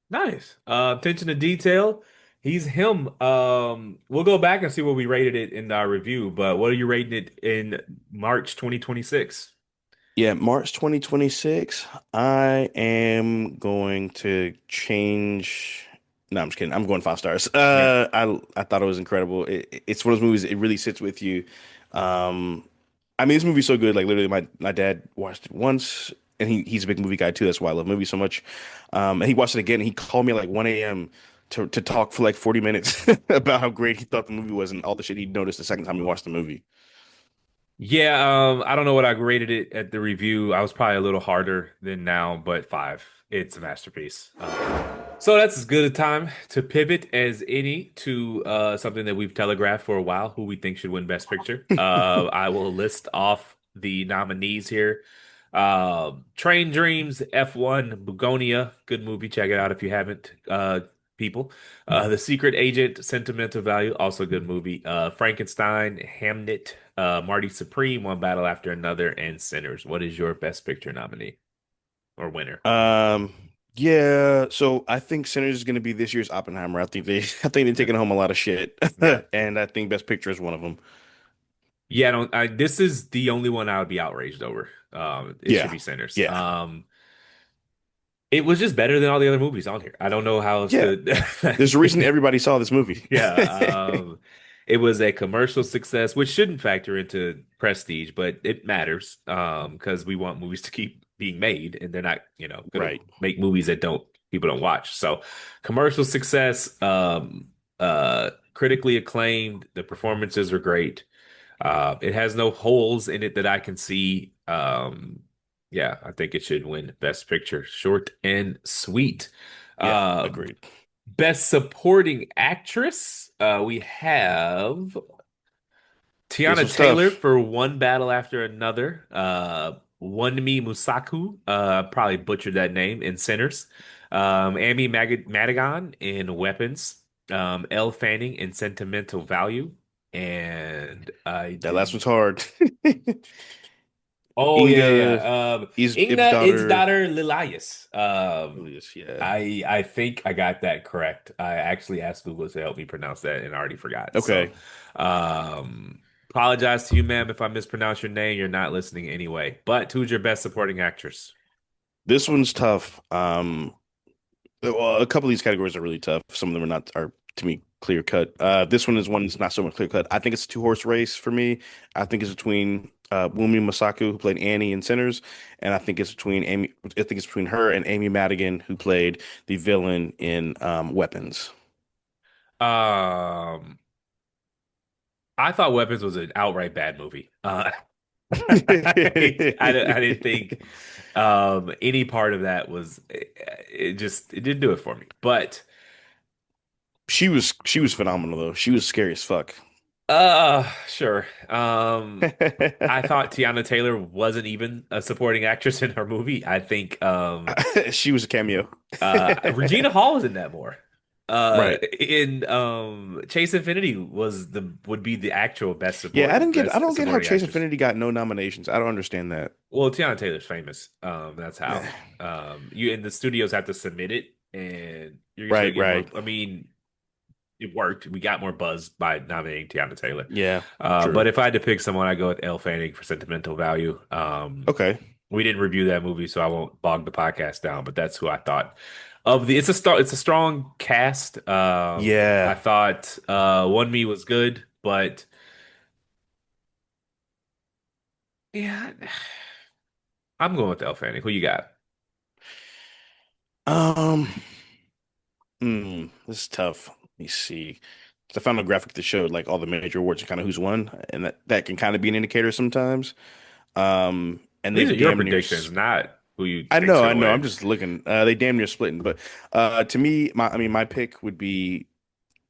Nice. Attention to detail. He's him. We'll go back and see what we rated it in our review, but what are you rating it in March 2026? Yeah, March 2026. I am going to change. No, I'm just kidding. I'm going 5 stars. Yeah. I thought it was incredible. It's one of those movies. It really sits with you. Um, I mean, this movie's so good. Like literally, my dad watched it once, and he's a big movie guy too. That's why I love movies so much. And he watched it again. And he called me at like 1 a.m. to talk for like 40 minutes about how great he thought the movie was and all the shit he noticed the second time he watched the movie. Yeah, I don't know what I graded it at the review. I was probably a little harder than now, but five. It's a masterpiece. So that's as good a time to pivot as any to something that we've telegraphed for a while, who we think should win Best Picture. I will list off the nominees here. Train Dreams, F1, Bugonia, good movie. Check it out if you haven't, people. The Secret Agent, Sentimental Value, also a good movie. Frankenstein, Hamnet, Marty Supreme, One Battle After Another, and Sinners. What is your Best Picture nominee or winner? Um, yeah, so I think Sinners is going to be this year's Oppenheimer. I think they're taking home a lot of shit, Yeah. and I think Best Picture is one of them. Yeah, I don't this is the only one I would be outraged over. It should Yeah, be Sinners. yeah, It was just better than all the other movies on here. I don't know how else yeah. to There's a reason everybody saw this movie. Yeah, it was a commercial success, which shouldn't factor into prestige, but it matters because we want movies to keep being made, and they're not, gonna Right. make movies that don't people don't watch. So, commercial success, critically acclaimed. The performances are great. It has no holes in it that I can see. Yeah, I think it should win Best Picture, short and sweet. Yeah, Um, agreed. Best Supporting Actress, we have This Tiana was Taylor tough. for One Battle After Another, Wunmi Musaku, probably butchered that name, in Sinners, Amy Madigan in Weapons, Elle Fanning in Sentimental Value, and I That last did. one's hard. Oh yeah, Inga yeah. is Ib's Ingna its daughter. daughter Lilias. Julius, yeah. I think I got that correct. I actually asked Google to help me pronounce that and I already forgot. So, Okay. apologize to you, ma'am, if I mispronounce your name. You're not listening anyway. But who's your best supporting actress? This one's tough. Well, a couple of these categories are really tough. Some of them are to me clear cut. This one is one that's not so much clear cut. I think it's a two-horse race for me. I think it's between Wunmi Masaku, who played Annie in Sinners, and I think it's between Amy. I think it's between her and Amy Madigan, who played the villain in Weapons. Um, I thought Weapons was an outright bad movie. I didn't think any part of that was it didn't do it for me. But She was phenomenal though. She was scary as fuck. sure. I thought Tiana Taylor wasn't even a supporting actress in her movie. I think She was a cameo. Regina Hall was in that more. Uh, Right. in Chase Infinity would be the actual Yeah, I best don't get how supporting Chase actress. Infinity got no nominations. I don't understand that. Well, Tiana Taylor's famous. That's how. You and the studios have to submit it, and you're just gonna Right, get more. right. I mean, it worked. We got more buzz by nominating Tiana Taylor. Yeah, But true. if I had to pick someone, I'd go with Elle Fanning for sentimental value. Okay. We didn't review that movie, so I won't bog the podcast down. But that's who I thought of the. It's a strong cast. I Yeah. thought One Me was good, but yeah, I'm going with Elle Fanning. Who you got? Um, this is tough. Let me see. 'Cause I found a graphic that showed like all the major awards and kind of who's won, and that can kind of be an indicator sometimes. And they These are your damn near. predictions, not who you I think's know, I gonna know. I'm win. just looking. They damn near splitting, but to me, I mean, my pick would be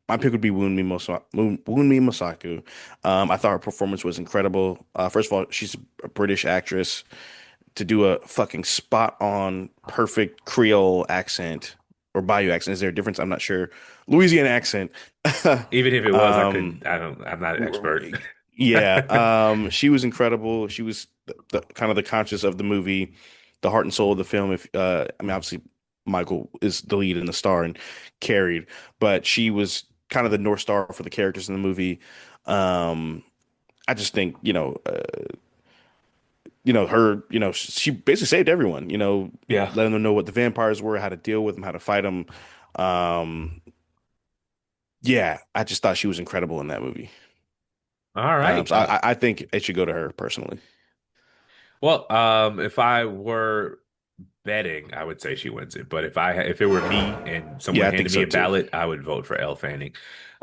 Wunmi Mosaku. I thought her performance was incredible. First of all, she's a British actress to do a fucking spot on perfect Creole accent or Bayou accent. Is there a difference? I'm not sure. Louisiana accent. Even if it was, I Um, couldn't. I don't. I'm not an expert. yeah, she was incredible. She was the kind of the conscious of the movie, the heart and soul of the film. If I mean, obviously, Michael is the lead and the star and carried, but she was kind of the North Star for the characters in the movie. Um, I just think, her, she basically saved everyone. Yeah. Letting them know what the vampires were, how to deal with them, how to fight them. Um, yeah, I just thought she was incredible in that movie. All right. So I think it should go to her personally. Well, if I were betting, I would say she wins it. But if it were me and someone Yeah, I think handed me so a too. ballot, I would vote for Elle Fanning.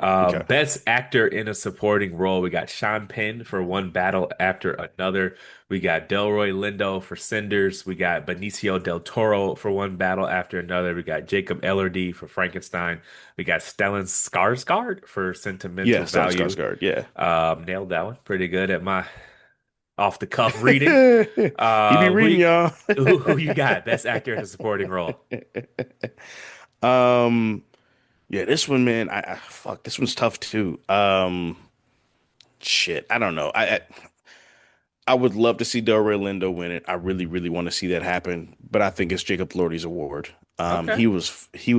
Okay. Best actor in a supporting role, we got Sean Penn for One Battle After Another. We got Delroy Lindo for Cinders. We got Benicio del Toro for One Battle After Another. We got Jacob Elordi for Frankenstein. We got Stellan Skarsgård for Yeah, Sentimental Stellan Value. Skarsgård. Yeah. Nailed that one. Pretty good at my off the cuff reading. He be reading, y'all. Who you got? Best actor in a supporting role. Um, yeah, this one, man, I fuck, this one's tough too. Shit, I don't know. I would love to see Delroy Lindo win it. I really, really want to see that happen, but I think it's Jacob Elordi's award. Okay. He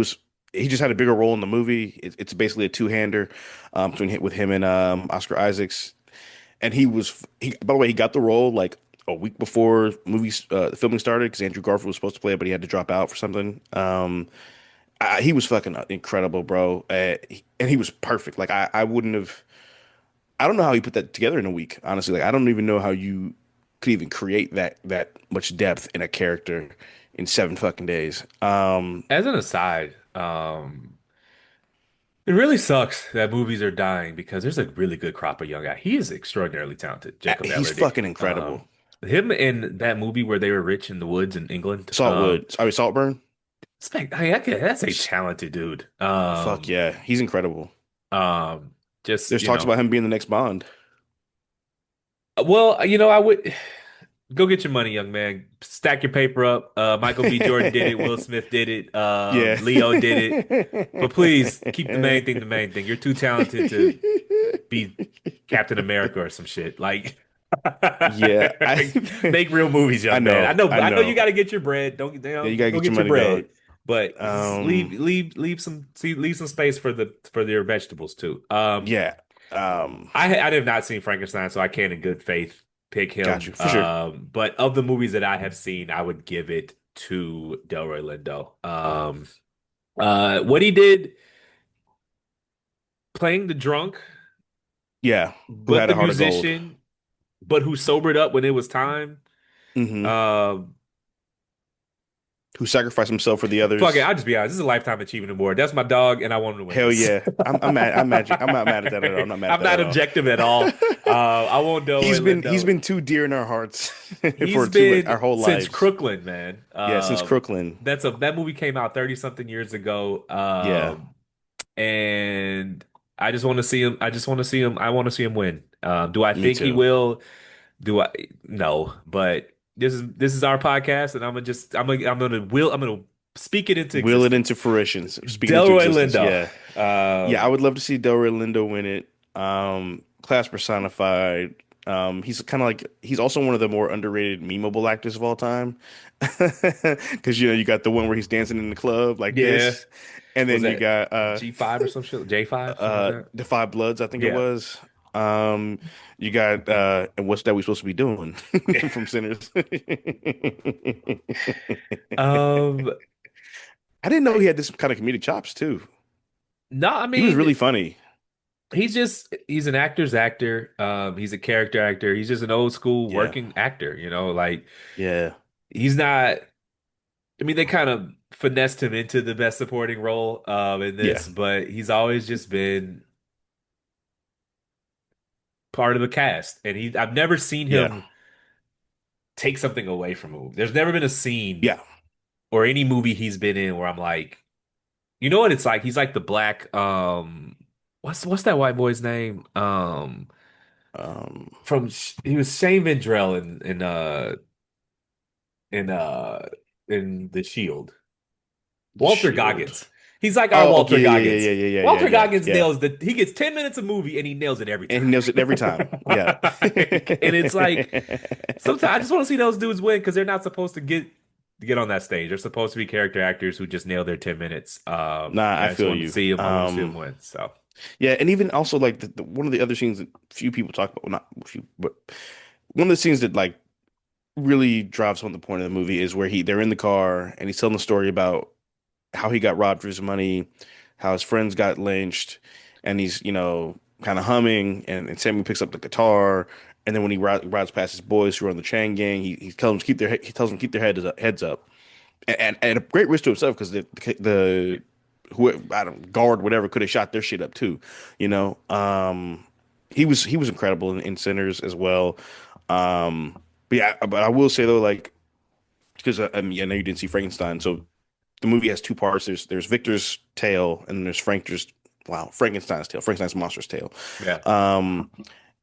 just had a bigger role in the movie. It's basically a two-hander with him and Oscar Isaacs. And by the way, he got the role like a week before the filming started because Andrew Garfield was supposed to play it, but he had to drop out for something. He was fucking incredible, bro. And he was perfect. Like I wouldn't have. I don't know how he put that together in a week. Honestly, like I don't even know how you could even create that much depth in a character in 7 fucking days. As an aside, it really sucks that movies are dying because there's a really good crop of young guy. He is extraordinarily talented, Jacob He's Elordi. fucking incredible. Him in that movie where they were rich in the woods in England. Saltburn. That's a talented dude. Fuck yeah, he's incredible. Um, just There's talks about him being the next Bond. well, I would. Go get your money, young man. Stack your paper up. Michael B. Jordan did it. Will Smith did it. Yeah. Leo did it. But please keep the main thing the main thing. You're too talented to be Captain America or some shit. Like, Yeah, make real movies, I young man. know, I I know you know. got to get your bread. Don't Yeah, you gotta go get your get your money, dog. bread. But Um, leave some space for your vegetables too. yeah. Um, I have not seen Frankenstein, so I can't in good faith pick got him. you for sure. But of the movies that I have seen, I would give it to Delroy Lindo. What he did playing the drunk, Yeah, who but had the a heart of gold? musician, but who sobered up when it was time. Hmm. Um, Who sacrificed himself for the Fuck it, others? I'll just be honest. This is a lifetime achievement award. That's my dog, and I want him to win Hell this. yeah. I'm mad. I'm magic. I'm not mad at that at all. I'm not mad at I'm that not at all. objective at all. I want Delroy He's Lindo. been too dear in our hearts He's for too been our whole since lives. Crooklyn, man. Yeah, since Crooklyn. That movie came out 30 something years ago. Yeah, And I just want to see him. I just want to see him. I want to see him win. Do I me think he too. will? Do I? No, but this is our podcast, and I'm gonna speak it into Will it existence. into fruition. Speaking into Delroy existence. Lindo. Yeah. Yeah, I Um, would love to see Delroy Lindo win it. Class personified. He's kind of like he's also one of the more underrated memeable actors of all time. Because you know you got the one where he's dancing in the club like yeah. this, and Was then you that got G5 or some shit? J5, something like that. the Five Bloods, I think it Yeah. was. You got and what's that we supposed to be doing from Sinners? Um, I didn't know he had this kind of comedic chops too. no, I He was mean, really funny. he's an actor's actor. He's a character actor. He's just an old school Yeah. working actor, you know, like Yeah. he's not, I mean, they kind of finessed him into the best supporting role in Yeah. this, but he's always just been part of the cast. And I've never seen Yeah. him take something away from a movie. There's never been a scene Yeah. or any movie he's been in where I'm like, you know what it's like? He's like the black what's that white boy's name? Um, He was Shane Vendrell in uh in The Shield. The Walter Shield. Goggins. He's like our Oh, Walter okay. Yeah, yeah, Goggins. yeah, yeah, yeah, yeah, Walter yeah, Goggins yeah. nails he gets 10 minutes of movie and he nails it every And time. he knows it every time. Yeah. And it's like sometimes I just want to see those dudes win because they're not supposed to get on that stage. They're supposed to be character actors who just nail their 10 minutes. Nah, And I I just feel want to you. see him. I want to see him win. So Yeah, and even also like one of the other scenes that few people talk about, well, not few, but one of the scenes that like really drives home the point of the movie is where they're in the car and he's telling the story about how he got robbed for his money, how his friends got lynched, and he's, you know, kind of humming, and Sammy picks up the guitar, and then when he rides past his boys who are on the chain gang, he tells them to keep their heads up, and at a great risk to himself because the who I don't guard whatever could have shot their shit up too, you know. He was incredible in Sinners as well. But yeah, but I will say though, like because I mean, I know you didn't see Frankenstein, so the movie has two parts. There's Victor's tale and there's Frankenstein's tale, Frankenstein's monster's tale. yeah. Um,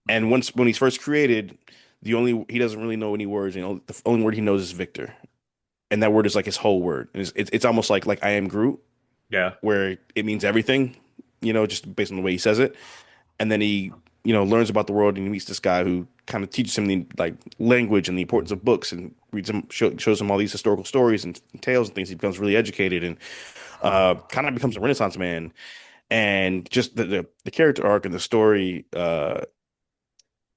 and when he's first created, he doesn't really know any words. You know, the only word he knows is Victor, and that word is like his whole word. It's almost like I am Groot, Yeah. where it means everything. You know, just based on the way he says it. And then he, you know, learns about the world and he meets this guy who kind of teaches him the like language and the importance of books and shows him all these historical stories and tales and things. He becomes really educated and kind of becomes a Renaissance man. And just the character arc and the story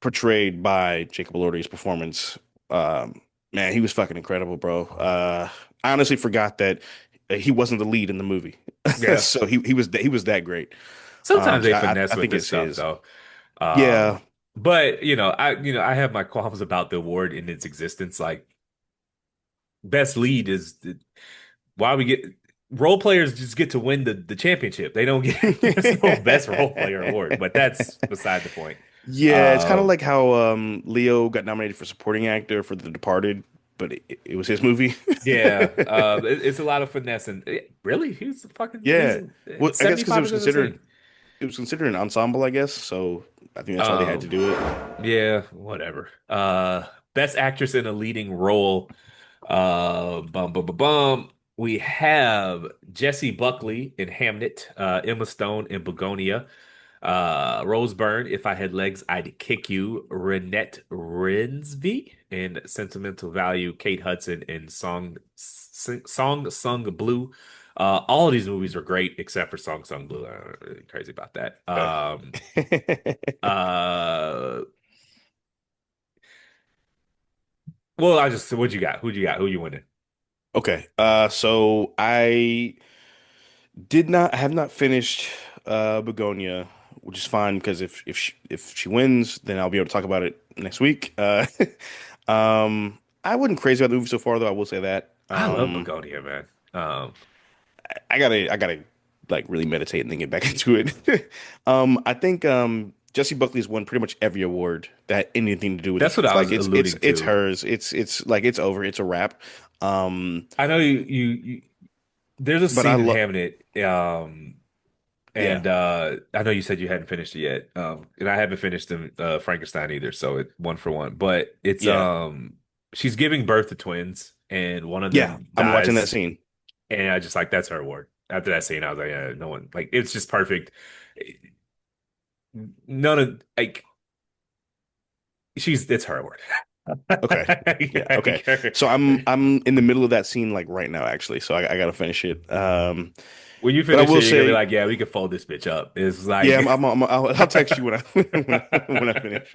portrayed by Jacob Elordi's performance, man, he was fucking incredible, bro. I honestly forgot that he wasn't the lead in the movie, Yeah. so he was that great. Sometimes they So finesse I with think this it's stuff his. though. Yeah, But I have my qualms about the award in its existence. Like best lead is why we get role players just get to win the championship. They don't get there's no best role player award, but that's beside the point. yeah. It's kind of Um, like how Leo got nominated for supporting actor for The Departed, but it was his movie. yeah, it's a lot of finesse and really he's fucking Yeah. Well, I guess because 75% of the scene. it was considered an ensemble, I guess. So I think that's why they had to Um, do it. yeah, whatever. Best actress in a leading role. Bum bum bum bum. We have Jessie Buckley in Hamnet, Emma Stone in Begonia, Rose Byrne, If I Had Legs, I'd Kick You, Renette Rinsby in Sentimental Value, Kate Hudson in Song Sung Blue. All of these movies were great except for Song Sung Blue. I'm not really crazy about that. Uh, Uh, well, I just what you got? Who'd you got? Who you winning? Okay. So I have not finished Begonia, which is fine because if she wins, then I'll be able to talk about it next week. I wasn't crazy about the movie so far, though. I will say that. I love Begonia, man. I gotta like really meditate and then get back into it. I think Jessie Buckley's won pretty much every award that had anything to do with That's what it. I Like was alluding it's to. hers. It's like it's over. It's a wrap. Um, I know you there's a but I scene in love Hamnet, yeah. and I know you said you hadn't finished it yet. And I haven't finished the Frankenstein either, so it one for one. But it's Yeah. she's giving birth to twins, and one of Yeah, them I'm watching that dies. scene. And I just like that's her award. After that scene, I was like, yeah, no one like it's just perfect. None of like she's it's her award. Okay. Yeah. Okay. Like, So I'm in the middle of that scene like right now, actually. So I gotta finish it. when you But I finish will it, you're gonna be say, like, yeah, we can fold this bitch up. It's yeah, like I'll text you when I when I finish.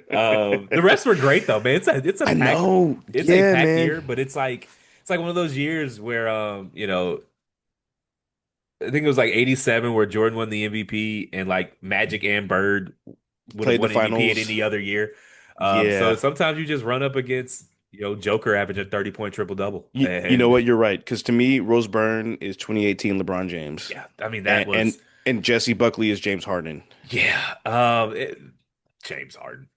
the rest were great though, man. I know. it's a Yeah, packed man. year, but it's like one of those years where I think it was like 87 where Jordan won the MVP and like Magic and Bird would have Played the won MVP at finals. any other year. So Yeah. sometimes you just run up against, Joker averaging a 30-point triple double. You know what? You're right. Because to me, Rose Byrne is 2018 LeBron James, Yeah, I mean that and was Jesse Buckley is James Harden. yeah. James Harden.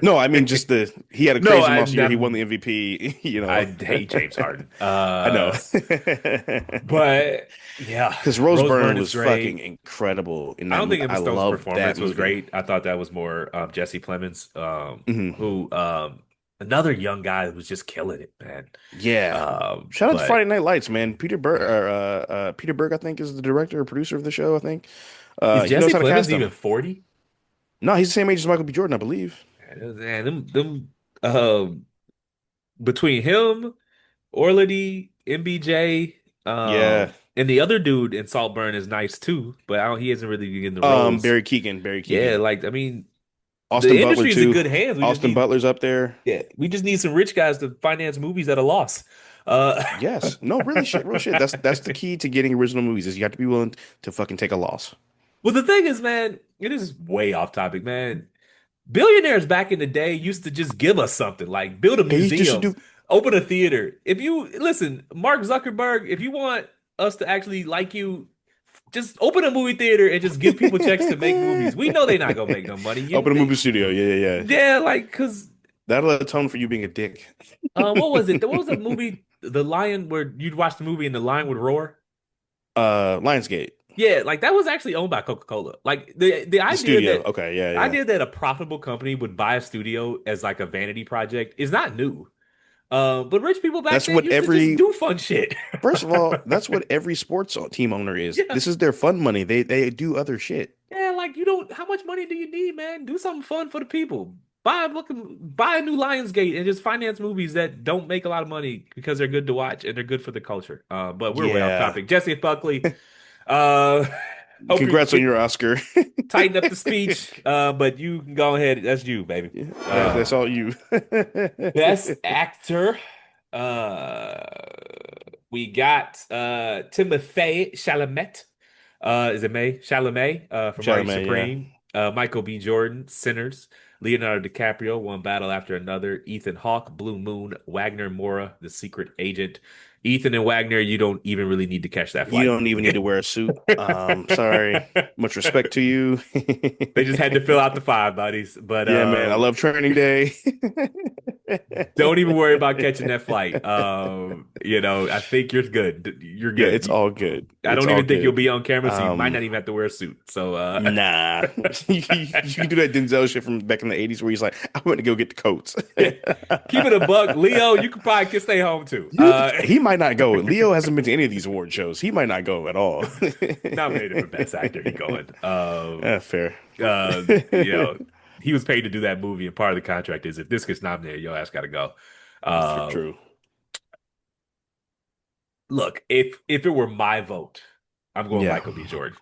No, I mean just the he had a No, crazy monster year. He won the MVP. I hate James Harden. I know. But yeah, Because Rose Rose Byrne Byrne is was fucking great. incredible in I that don't movie. think Emma I Stone's love that performance was movie. great. I thought that was more Jesse Plemons, Hmm. who another young guy who was just killing it, man. Yeah. Shout out to But Friday Night Lights, man. Peter Berg, I think, is the director or producer of the show, I think. is He knows Jesse how to Plemons cast even them. 40? No, he's the same age as Michael B. Jordan, I believe. Man, them between him, Orlady, MBJ, Yeah. and the other dude in Saltburn is nice too, but he hasn't really been getting the roles. Barry Yeah, Keegan. like I mean, Austin the Butler industry is in too. good hands. Austin Butler's up there. We just need some rich guys to finance movies at a loss. Uh, Yes. No, really shit, real shit. That's the key to getting original movies is you have to be willing to fucking take a loss. well, the thing is, man, it is way off topic, man. Billionaires back in the day used to just give us something, like build a They used to museum, do open a theater. If you listen, Mark Zuckerberg, if you want us to actually like you, just open a movie theater and just give people checks to make movies. We know they're not gonna make no money. open a movie studio. Yeah, yeah, yeah. Yeah, like, cause That'll atone for you being a dick. what was it? What was the movie, The Lion, where you'd watch the movie and the lion would roar? Lionsgate, Yeah, like that was actually owned by Coca-Cola. Like the the idea studio. that Okay, yeah, yeah. a profitable company would buy a studio as like a vanity project is not new. But rich people back That's then what used to just every do fun shit. First of all, that's what every sports team owner is. Yeah. This is their fun money. They do other shit. Yeah, like you don't how much money do you need, man? Do something fun for the people. Buy a new Lionsgate and just finance movies that don't make a lot of money because they're good to watch and they're good for the culture. But we're way off Yeah. topic. Jesse Buckley, uh hope you Congrats on get your Oscar. tighten up the speech. But you can go ahead. That's you, baby. Yeah, Uh that's all you. Best actor. Uh we got Timothée Chalamet. Is it May? Chalamet, from Marty Chalamet, yeah. Supreme. Michael B. Jordan, Sinners. Leonardo DiCaprio, One Battle After Another. Ethan Hawke, Blue Moon. Wagner Moura, The Secret Agent. Ethan and Wagner, you don't even really need to catch that You flight. don't even need to wear a suit. Sorry. Much respect to you. They just had to fill out the five, buddies. But Yeah, man. I love training day. don't even worry about catching that flight. I think you're good. You're Yeah, good. it's all good. I It's don't all even think you'll good. be on camera, so you might Um, not even have to wear a suit. So, Nah. You can do that Denzel shit from back in the 80s where he's like, I went to go get the coats. yeah, keep it a buck, Leo. You could probably can stay home too. He might not go. Leo hasn't been to any of these award shows. He might not go at all. Nominated for best actor. He going. Fair. Uh, you know, he was paid to do that movie, and part of the contract is if this gets nominated, your ass got to go. Uh, True. Look, if it were my vote, I'm going Yeah. Michael B. Jordan,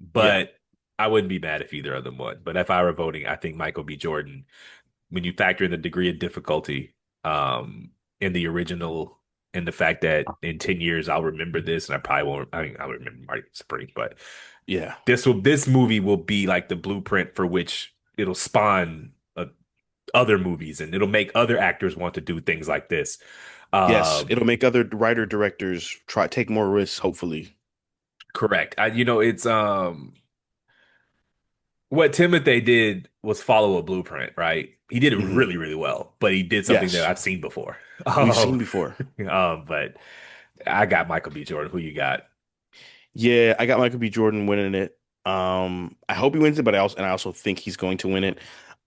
Yeah. but I wouldn't be mad if either of them won. But if I were voting, I think Michael B. Jordan, when you factor in the degree of difficulty, in the original, and the fact that in 10 years I'll remember this, and I probably won't. I mean, I'll remember Marty Supreme, but Yeah. this movie will be like the blueprint for which it'll spawn other movies, and it'll make other actors want to do things like this. Yes. Um, It'll make other writer directors try take more risks, hopefully. Correct. It's what Timothy did was follow a blueprint, right? He did it Hmm. really, really well, but he did something that Yes. I've seen before. We've Um, seen before. but I got Michael B. Jordan. Who you got? Yeah, I got Michael B. Jordan winning it. I hope he wins it, but I also think he's going to win it.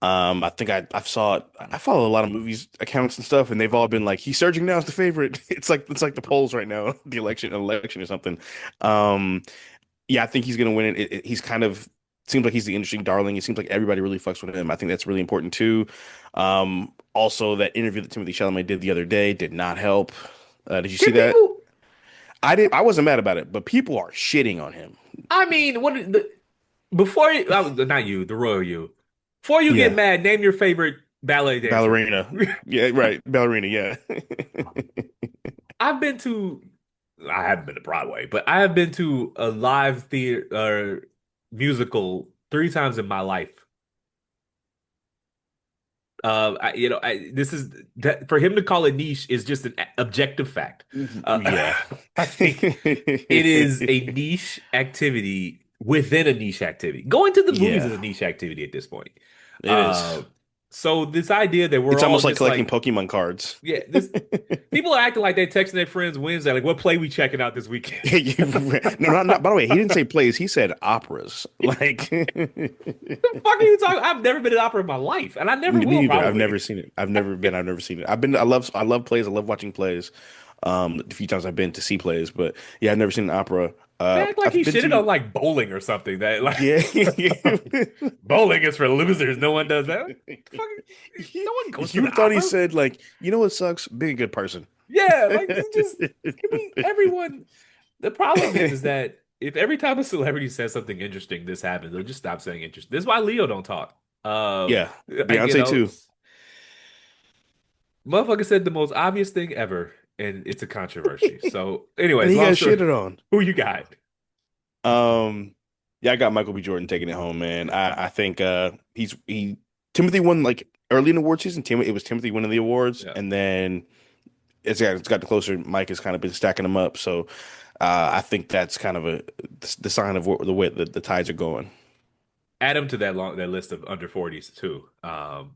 I think I follow a lot of movies accounts and stuff, and they've all been like, he's surging now as the favorite. It's like the polls right now, the election or something. Um, yeah, I think he's gonna win it. He's kind of seems like he's the interesting darling. It seems like everybody really fucks with him. I think that's really important too. Also, that interview that Timothy Chalamet did the other day did not help. Did you see Did that? people? I did. I wasn't mad about it, but people are shitting on him. I mean, before you, not you, the royal you. Before you get Yeah, mad, name your favorite ballet dancer. ballerina. Yeah, right, ballerina. Yeah, I've been to, I haven't been to Broadway, but I have been to a live theater musical 3 times in my life. This is that for him to call it niche is just an objective fact. yeah. I think it is a niche activity within a niche activity. Going to the movies is Yeah, a niche activity at this point. it is. Uh, so this idea that we're It's all almost like just collecting like, Pokemon cards. yeah, this people are acting like they texting their friends Wednesday, like, what play we checking out this weekend? No, not. By the way, he didn't say plays. He said operas. Like The fuck are you talking? I've never been to opera in my life, and I never me will either. I've probably. never seen it. I've never been. I've never seen it. I love plays. I love watching plays. The few times I've been to see plays, but yeah, I've never seen an opera. They act like he I've been shitted to on like bowling or something. That like yeah. bowling is for losers. No one does that. Fuck, no one goes to You the thought he opera. said like, you know what sucks? Being a good person. Yeah, like you just give me everyone. The problem is that if every time a celebrity says something interesting, this happens, they'll just stop saying interesting. This is why Leo don't talk. Yeah, I you Beyonce know, too, motherfucker said the most obvious thing ever, and it's a controversy. So, and anyways, he long got story. shitted on. Who you got? Um, yeah, I got Michael B. Jordan taking it home, man. I think he Timothy won like early in the award season. It was Timothy winning the awards, Yeah. and then it's got closer. Mike has kind of been stacking them up, so I think that's kind of the sign of the way the tides are going. Add him to that list of under 40s too.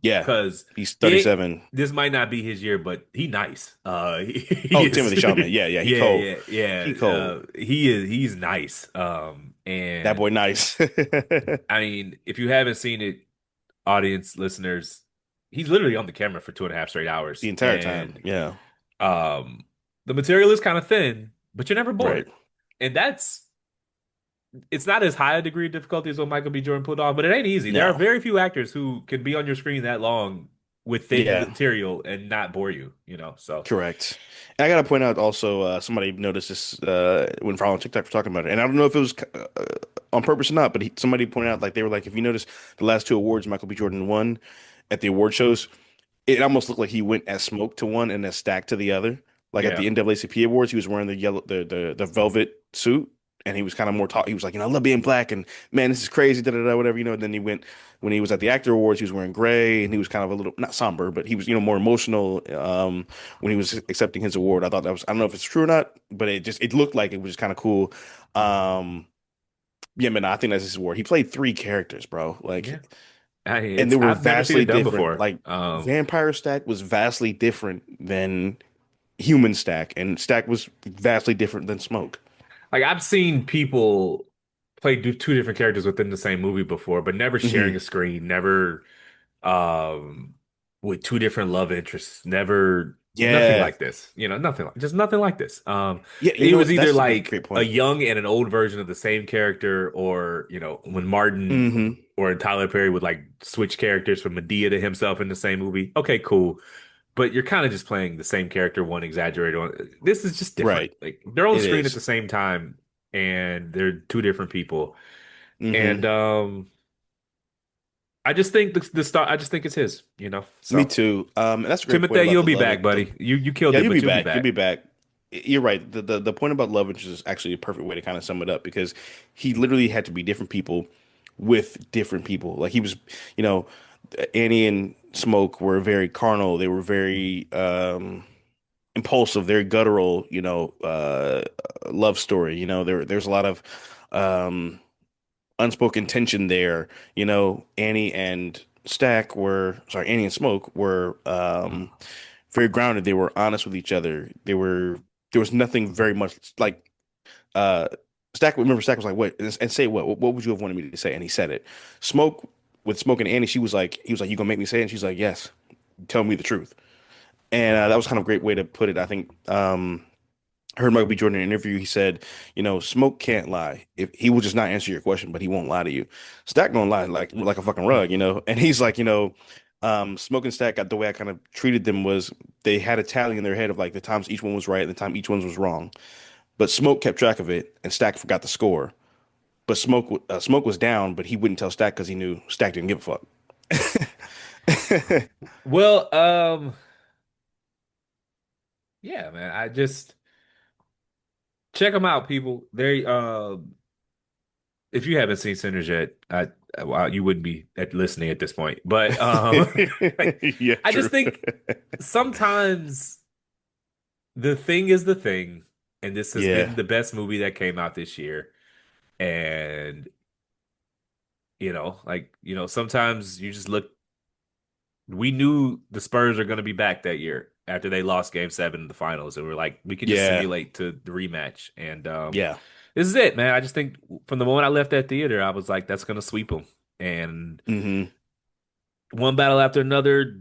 Yeah, Because he's he ain't, 37. this might not be his year, but he nice. He Oh, is. Timothy Chalamet. Yeah, yeah, he Yeah, cold. yeah, yeah. He cold. He's nice. That boy And nice. I mean, if you haven't seen it, audience listeners, he's literally on the camera for 2.5 straight hours, The entire time. and Yeah. um, the material is kind of thin, but you're never Right. bored, and that's it's not as high a degree of difficulty as what Michael B. Jordan pulled off, but it ain't easy. There are No. very few actors who can be on your screen that long with thin Yeah. material and not bore you, So Correct. And I gotta point out also, somebody noticed this when following TikTok for talking about it, and I don't know if it was on purpose or not, but somebody pointed out like they were like, if you notice the last two awards Michael B. Jordan won at the award shows, it almost looked like he went as Smoke to one and as Stack to the other. Like at yeah. the NAACP awards, he was wearing the yellow, the velvet suit, and he was kind of more talk. He was like, I love being black, and man, this is crazy, da da da, whatever, And then he went when he was at the actor awards, he was wearing gray, and he was kind of a little not somber, but he was more emotional. When he was accepting his award, I thought that was I don't know if it's true or not, but it looked like it was just kind of cool. Um, yeah, man, I think that's his award. He played three characters, bro. Yeah. Like and they It's were I've never seen vastly it done different. before. Like Vampire Stack was vastly different than Human Stack, and Stack was vastly different than Smoke. Like I've seen people play two different characters within the same movie before, but never sharing a Hmm. screen, never um with two different love interests, never nothing Yeah, like this. Nothing like this. yeah. It You know was what? either That's a great, like great a point. young and an old version of the same character, or when Martin Hmm. or Tyler Perry would like switch characters from Medea to himself in the same movie. Okay, cool. But you're kind of just playing the same character, one exaggerated one. This is just different. Right. Like they're on It screen at the is. same time, and they're two different people. And Hmm. I just think the star. I just think it's his. Me So too. And that's a great point Timothy, about you'll the be love. back, buddy. You killed Yeah, it, you'll but be you'll be back. You'll be back. back. You're right. The point about love interest is actually a perfect way to kind of sum it up because he literally had to be different people with different people. Like he was, you know, Annie and Smoke were very carnal. They were very impulsive, very guttural, love story. There's a lot of um unspoken tension there. Annie and Smoke were very grounded. They were honest with each other. There was nothing very much like uh Stack was like, what? And say what? What would you have wanted me to say? And he said it. Smoke with Smoke and Annie, he was like, you gonna make me say it? And she's like, yes, tell me the truth. And that was kind of a great way to put it. I think I heard Michael B. Jordan in an interview. He said, Smoke can't lie. If he will just not answer your question, but he won't lie to you. Stack gonna lie like a fucking rug. And he's like, Smoke and Stack got the way I kind of treated them was they had a tally in their head of like the times each one was right and the time each one was wrong. But Smoke kept track of it, and Stack forgot the score. But Smoke was down, but he wouldn't tell Stack because he knew Stack didn't give a fuck. Well, yeah, man. I just check them out, people. They if you haven't seen Sinners yet, well, you wouldn't be listening at this point. But like, Yeah, I just true. think sometimes the thing is the thing, and this has Yeah, been the best movie that came out this year. And sometimes you just look. We knew the Spurs are going to be back that year after they lost Game 7 in the finals, and we're like, we could just yeah, simulate to the rematch. And yeah. this is it, man. I just think from the moment I left that theater, I was like, that's going to sweep them. And Hmm. one battle after another,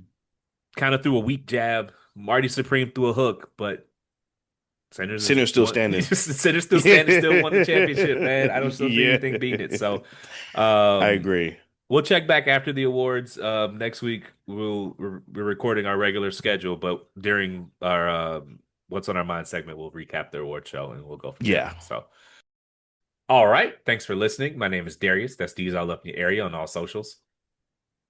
kind of threw a weak jab. Marty Supreme threw a hook, but Sanders is Sinner's still one. standing. Sanders still standing, still won the championship, man. I don't still see Yeah, anything beating it. So, I um, agree. we'll check back after the awards. Next week we're recording our regular schedule, but during our What's on Our Mind segment, we'll recap the award show and we'll go from there. Yeah. So, all right. Thanks for listening. My name is Darius. That's D's all up in the area on all socials.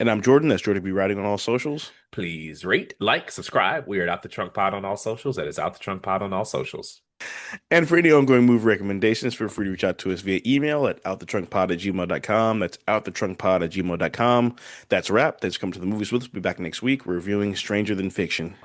And I'm Jordan. That's Jordan B. Writing on all socials. Please rate, like, subscribe. We are at Out the Trunk Pod on all socials. That is Out the Trunk Pod on all socials. And for any ongoing movie recommendations, feel free to reach out to us via email at outthetrunkpod@gmail.com. That's outthetrunkpod@gmail.com. That's a wrap. Thanks for coming to the movies with us. We'll be back next week reviewing Stranger Than Fiction.